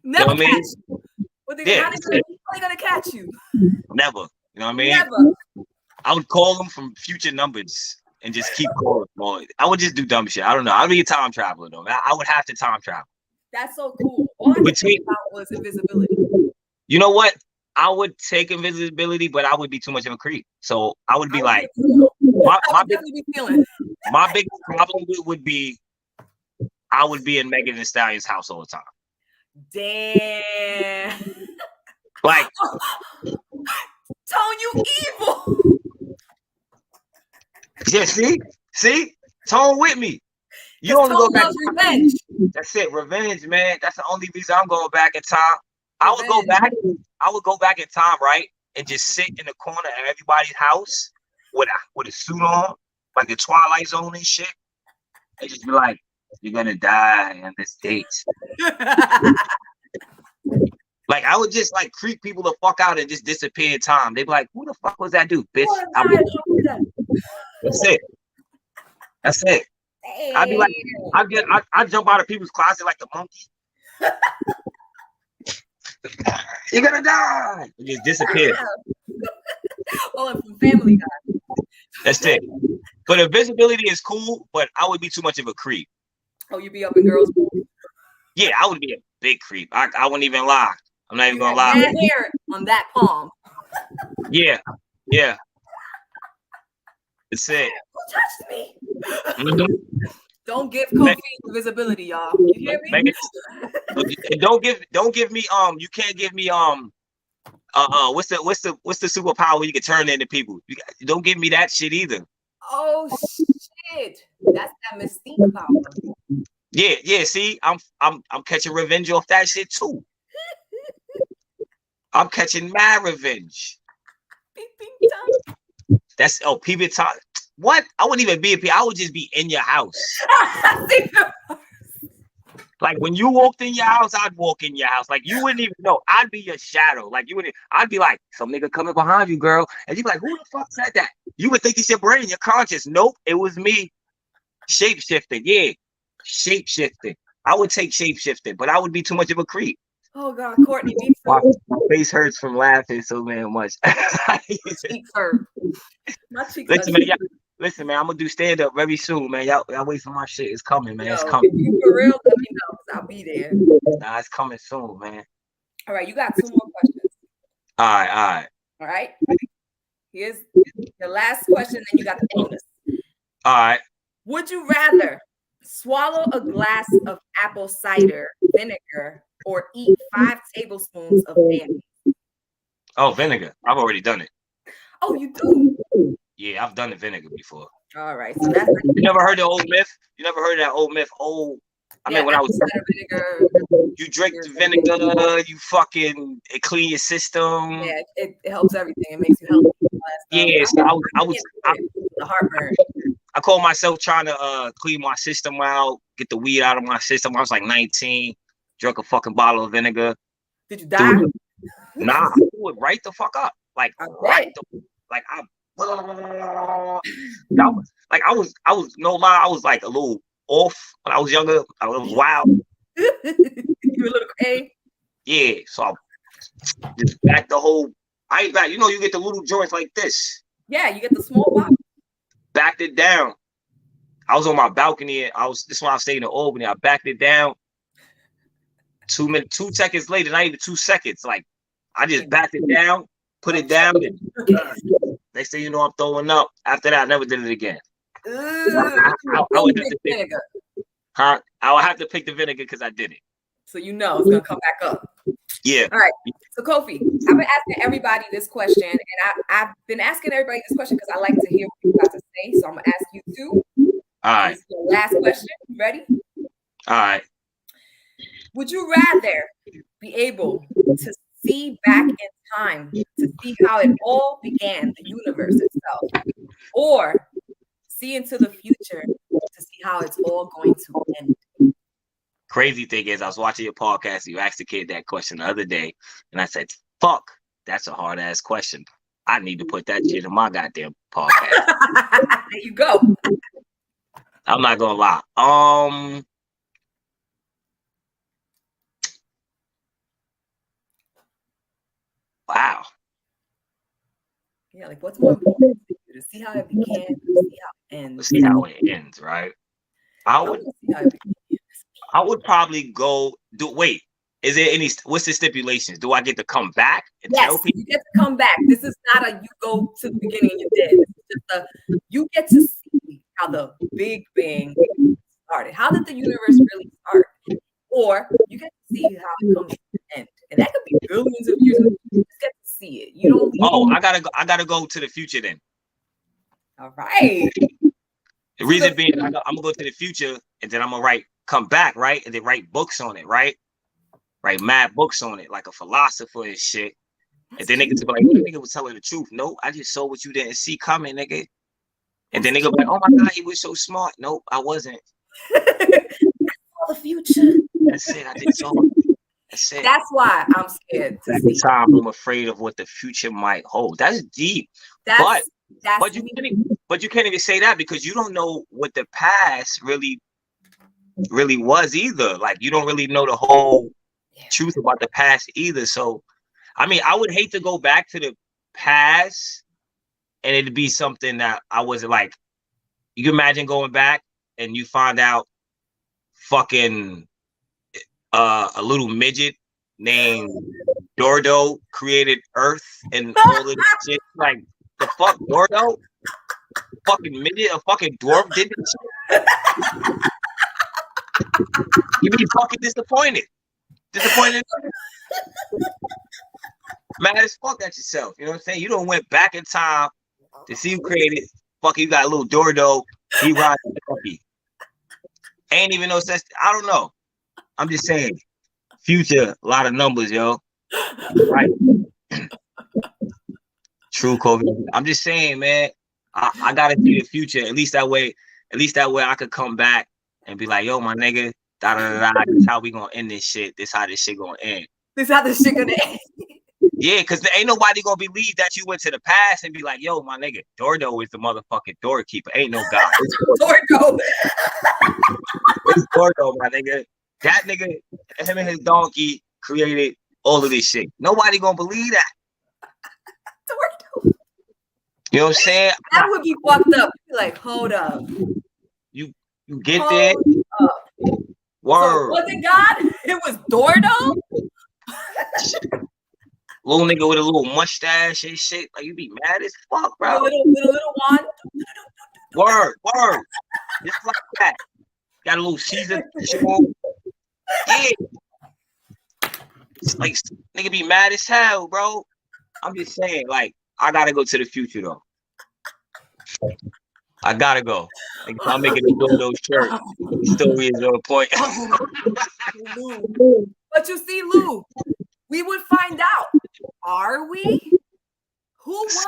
Never you know catch you. How they gonna catch you? Never. You know what I mean? Never. I would call them from future numbers and just keep calling. I would just do dumb shit. I don't know. I'd be a time traveler though. I would have to time travel. That's so cool. All I think about was invisibility. You know what? I would take invisibility, but I would be too much of a creep. So I would be like, my biggest problem would be I would be in Megan Thee Stallion's house all the time. Damn. Like, Tone, you evil. Yeah, see, Tone with me. You don't go back. Revenge. That's it, revenge, man. That's the only reason I'm going back in time. I would go back in time, right, and just sit in the corner of everybody's house with a suit on, like the Twilight Zone and shit, and just be like, "You're gonna die on this date." Like, I would just like creep people the fuck out and just disappear in time. They'd be like, "Who the fuck was that dude, bitch?" That's it. Hey. I'd be like, I jump out of people's closet like the monkey. You're gonna die. It just disappeared. Oh, and from Family Guy. That's it. But invisibility is cool, but I would be too much of a creep. Oh, you be up in girls' pool? Yeah, I would be a big creep. I wouldn't even lie. I'm not even gonna lie. Mad hair on that palm. Yeah. It's it. Who touched me? Mm-hmm. Don't give Kofi invisibility, y'all. You hear me? Don't give me you can't give me what's the superpower you can turn into people? Don't give me that shit either. Oh shit. That's that mystique power. Yeah, see, I'm catching revenge off that shit too. I'm catching mad revenge. Peeping Tom. That's peeping Tom. What? I wouldn't even be a P. I would just be in your house. Like when you walked in your house, I'd walk in your house. Like you wouldn't even know. I'd be your shadow. Like you wouldn't. I'd be like, some nigga coming behind you, girl, and you'd be like, who the fuck said that? You would think it's your brain, your conscious. Nope, it was me. Shape shifting, yeah, shape shifting. I would take shape shifting, but I would be too much of a creep. Oh God, Courtney, me my face hurts from laughing so man much. Cheeks hurt. My cheeks. Listen, man, I'm gonna do stand up very soon, man. Y'all wait for my shit. It's coming, man. It's coming. If you for real, let me know. I'll be there. Nah, it's coming soon, man. All right, you got 2 more questions. All right. Here's the last question, and you got the bonus. All right. Would you rather swallow a glass of apple cider vinegar or eat 5 tablespoons of mayonnaise? Oh, vinegar. I've already done it. Oh, you do? Yeah, I've done the vinegar before. All right, so that's. You never heard the old myth? You never heard of that old myth? I mean, when I was vinegar, you drink the vinegar, you fucking it clean your system. Yeah, it helps everything. It makes you healthy. Yeah, so I was the heartburn. I called myself trying to clean my system out, get the weed out of my system. I was like 19, drank a fucking bottle of vinegar. Did you die? Nah, I threw it right the fuck up. Like right the, like I was no lie, I was like a little off when I was younger. I was wild. You were a little crazy? Yeah, so I just back the whole you get the little joints like this. Yeah, you get the small box. Backed it down. I was on my balcony. This one I was staying in Albany. I backed it down. 2 seconds later, not even 2 seconds. Like I just backed it down, put it down, and next thing you know, I'm throwing up. After that, I never did it again. I would have to pick the vinegar because I did it. So you know it's gonna come back up. Yeah. All right. So Kofi, I've been asking everybody this question, and I've been asking everybody this question because I like to hear what you got to say. So I'm gonna ask you too. All right. This is the last question. You ready? All right. Would you rather be able to see back in time to see how it all began, the universe itself, or see into the future to see how it's all going to end? Crazy thing is, I was watching your podcast. You asked the kid that question the other day, and I said, "Fuck, that's a hard ass question. I need to put that shit in my goddamn podcast." There you go. I'm not gonna lie. Wow. Yeah, like what's more important to see how it began, to see how it ends. See how it ends, right? I would probably go wait. Is there what's the stipulations? Do I get to come back and tell people? You get to come back. This is not you go to the beginning and you're dead. It's just you get to see how the Big Bang started. How did the universe really start? Or you get to see how it comes to the end. And that could be billions of years. You just get to see it. You don't I gotta go to the future then. All right. The reason being I'm gonna go to the future and then I'm gonna come back, right? And then write books on it, right? Write mad books on it, like a philosopher and shit. And then niggas be like, nigga was telling the truth. No, I just saw what you didn't see coming, nigga. And then nigga be like, oh my God, he was so smart. Nope, I wasn't. The future. That's it. I just saw it. That's it. That's why I'm scared. Every time I'm afraid of what the future might hold. That's deep. But you can't even say that because you don't know what the past really really was either. Like, you don't really know the whole truth about the past either. So, I mean, I would hate to go back to the past and it'd be something that I wasn't like. You can imagine going back and you find out fucking a little midget named Dordo created Earth and all of this shit. Like, the fuck, Dordo? Fucking midget, a fucking dwarf did this shit. You'd be fucking disappointed. Mad as fuck at yourself. You know what I'm saying? You don't went back in time to see who created. Fuck, you got a little Dordo. He rides the Kofi. Ain't even no such. I don't know. I'm just saying. Future, a lot of numbers, yo. Right. True, Kofi. I'm just saying, man. I gotta see the future. At least that way I could come back and be like, yo, my nigga, da da da da. This how we gonna end this shit. This how this shit gonna end. This how this shit gonna end. Yeah, because there ain't nobody gonna believe that you went to the past and be like, yo, my nigga, Dordo is the motherfucking doorkeeper. Ain't no God. Dordo. It's Dordo, my nigga. That nigga, him and his donkey created all of this shit. Nobody gonna believe that. Dordo. You know what I'm saying? That would be fucked up. Like, hold up. You get there. Word. So was it God? It was Dordo? Little nigga with a little mustache and shit. Like, you be mad as fuck, bro. Little one. Word. Just like that. Got a little Caesar shit on. Yeah. It's like, nigga be mad as hell, bro. I'm just saying, like, I gotta go to the future, though. I gotta go. Like, if I'm making a Dordo shirt, the story is on point. But you see, Lou, we would find out. Are we? Who was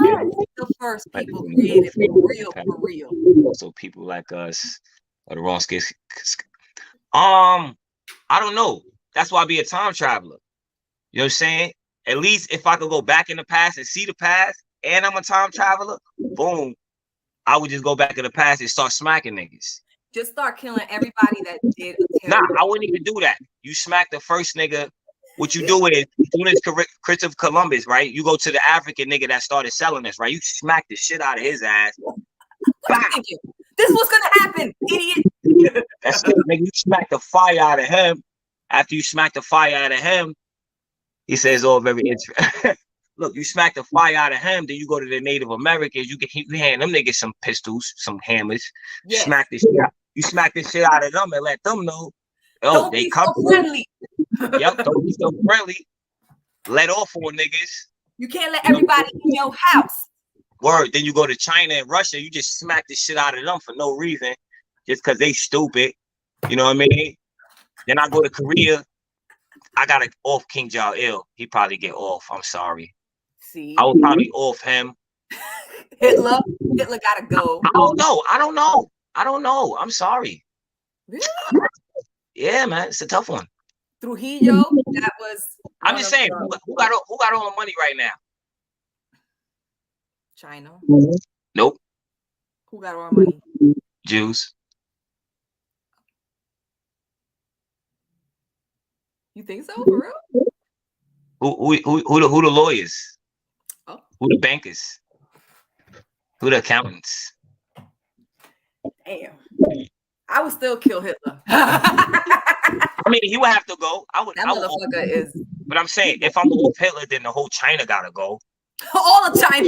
the first people created for real? Also, people like us are the wrong skills. I don't know. That's why I be a time traveler. You know what I'm saying? At least if I could go back in the past and see the past, and I'm a time traveler, boom, I would just go back in the past and start smacking niggas. Just start killing everybody that did a Nah, I wouldn't even do that. You smack the first nigga. What you do is, doing this Christopher Columbus, right? You go to the African nigga that started selling this, right? You smack the shit out of his ass. This was gonna happen, idiot. That's it, nigga. You smack the fire out of him. After you smack the fire out of him, he says, "Oh, very interesting." Look, you smack the fire out of him, then you go to the Native Americans. You hand them niggas some pistols, some hammers. Yes. Smack this shit out. You smack this shit out of them and let them know. Oh, don't they be come so friendly. Yep, don't be so friendly. Let off on niggas. You can't let everybody in your house. Word. Then you go to China and Russia, you just smack the shit out of them for no reason, just because they stupid. You know what I mean? Then I go to Korea. I gotta off King Jong-il. He probably get off. I'm sorry. See, I would probably off him. Hitler gotta go. I don't know. I'm sorry. Really? Yeah, man, it's a tough one. Trujillo, that was. I'm just saying, who got all the money right now? China. Nope. Who got all the money? Jews. You think so, for real? Who the lawyers? Oh. Who the bankers? Who the accountants? Damn. I would still kill Hitler. I mean, he would have to go. That motherfucker is. But I'm saying, if I'm off Hitler, then the whole China gotta go. All of China.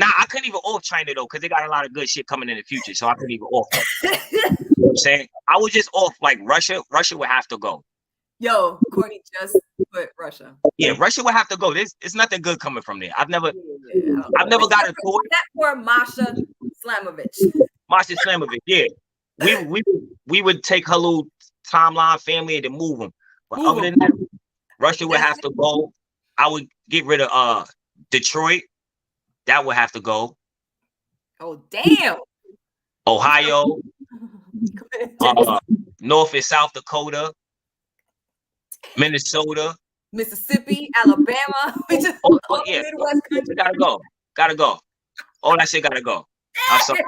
I couldn't even off China though, because they got a lot of good shit coming in the future. So I couldn't even off them. You know what I'm saying? I would just off like Russia. Russia would have to go. Yo, Courtney just put Russia. Yeah, Russia would have to go. There's nothing good coming from there. I've never got a tour. That for Masha Slamovich. Masha Slamovich, yeah. We would take her little timeline family and then move them. But other than that, Russia would have to go. I would get rid of Detroit. That would have to go. Oh damn. Ohio. North and South Dakota. Minnesota. Mississippi, Alabama. Yeah. Midwest country. Gotta go. All that shit gotta go. I'm sorry.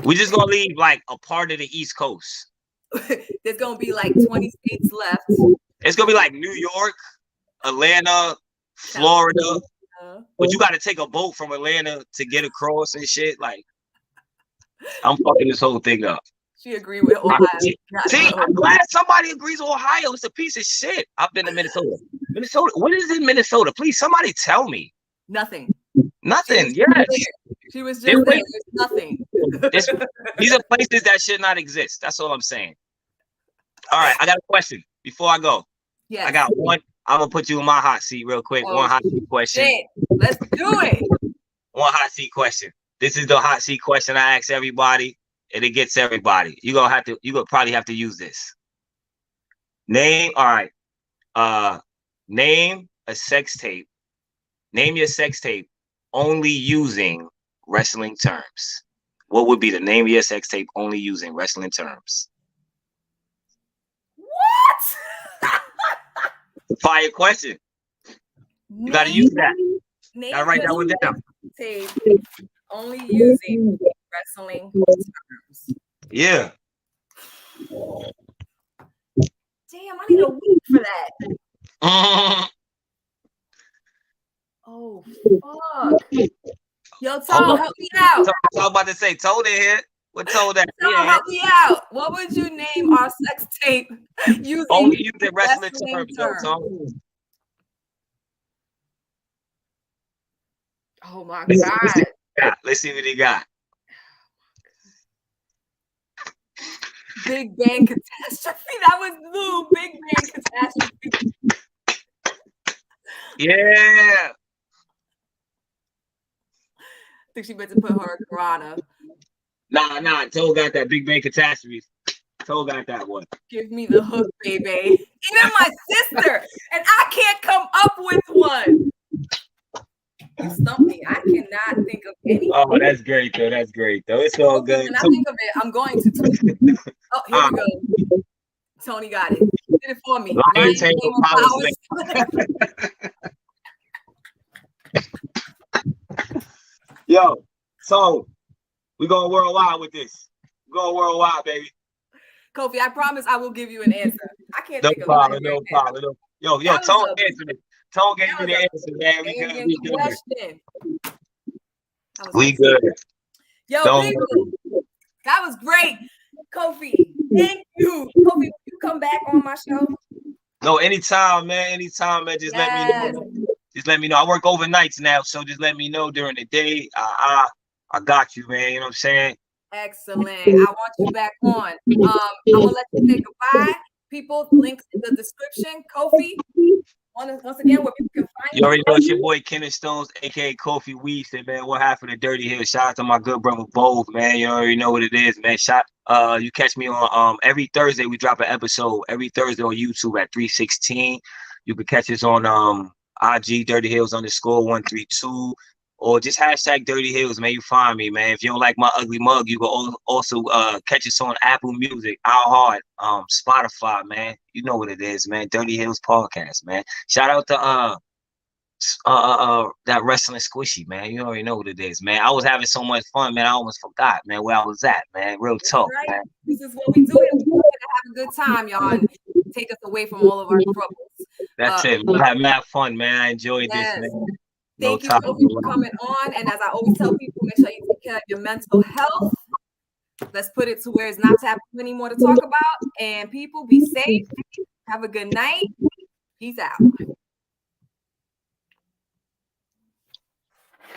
We're just gonna leave like a part of the East Coast. There's gonna be like 20 states left. It's gonna be like New York, Atlanta, Florida. But you got to take a boat from Atlanta to get across and shit. Like, I'm fucking this whole thing up. She agreed with Ohio. See, I'm glad somebody agrees with Ohio. It's a piece of shit. I've been to Minnesota. Minnesota. What is in Minnesota? Please, somebody tell me. Nothing. Nothing. Yes. She was just there. There's nothing. These are places that should not exist. That's all I'm saying. All right, I got a question before I go. Yeah. I got one. I'm gonna put you in my hot seat real quick. One hot seat question. Shit. Let's do it. One hot seat question. This is the hot seat question I ask everybody, and it gets everybody. You're gonna probably have to use this. Name a sex tape. Name your sex tape only using wrestling terms. What would be the name of your sex tape only using wrestling terms? What? Fire question. You gotta use that. Gotta write that one down. Tape only using wrestling terms. Yeah. Damn, I need a week for that. Oh fuck. Yo, Tom, help me out. I was about to say, Toad in here. What Toad that? Help me out. What would you name our sex tape using only using wrestling terms? Oh my God. Let's see what he got. Big Bang Catastrophe. That was Lou. Big Bang Catastrophe. Yeah. I think she meant to put her Karana. Nah. Toad got that Big Bang Catastrophe. Toad got that one. Give me the hook, baby. Even my sister. And I can't come up with one. You stumped me. I cannot think of anything. Oh, that's great, though. It's all good. When I think of it, I'm going to. Oh, here we go. Tony got it. He did it for me. Yo, so we're going worldwide with this. We're going worldwide, baby. Kofi, I promise I will give you an answer. I can't think of it. No problem. Yo, Tone answered it. Tone gave me the answer, man. We good. Yo, people, that was great. Kofi, thank you. Kofi, will you come back on my show? No, anytime, man. Just let me know. Let me know. I work overnights now, so just let me know during the day. I got you, man. You know what I'm saying? Excellent. I want you back on. I'm gonna let you say goodbye. People, links in the description. Kofi, once again, where people can find you. You already know it's your boy Kenneth Stones, aka Kofi Weaston, man. What happened to Dirty Hill? Shout out to my good brother Bove, man. You already know what it is, man. You catch me on every Thursday. We drop an episode every Thursday on YouTube at 3:16. You can catch us on IG Dirty Hills _132. Or just hashtag Dirty Hills, man. You find me, man. If you don't like my ugly mug, you can also catch us on Apple Music, iHeart, Spotify, man. You know what it is, man. Dirty Hills Podcast, man. Shout out to that wrestling squishy, man. You already know what it is, man. I was having so much fun, man. I almost forgot, man, where I was at, man. Real talk, right. Man. This is what we do. We're gonna have a good time, y'all. And take us away from all of our troubles. That's it. We'll have mad fun, man. I enjoyed this, man. Thank you, Kofi, for coming on. And as I always tell people, make sure you take care of your mental health. Let's put it to where it's not taboo anymore to talk about. And people, be safe. Have a good night. Peace out.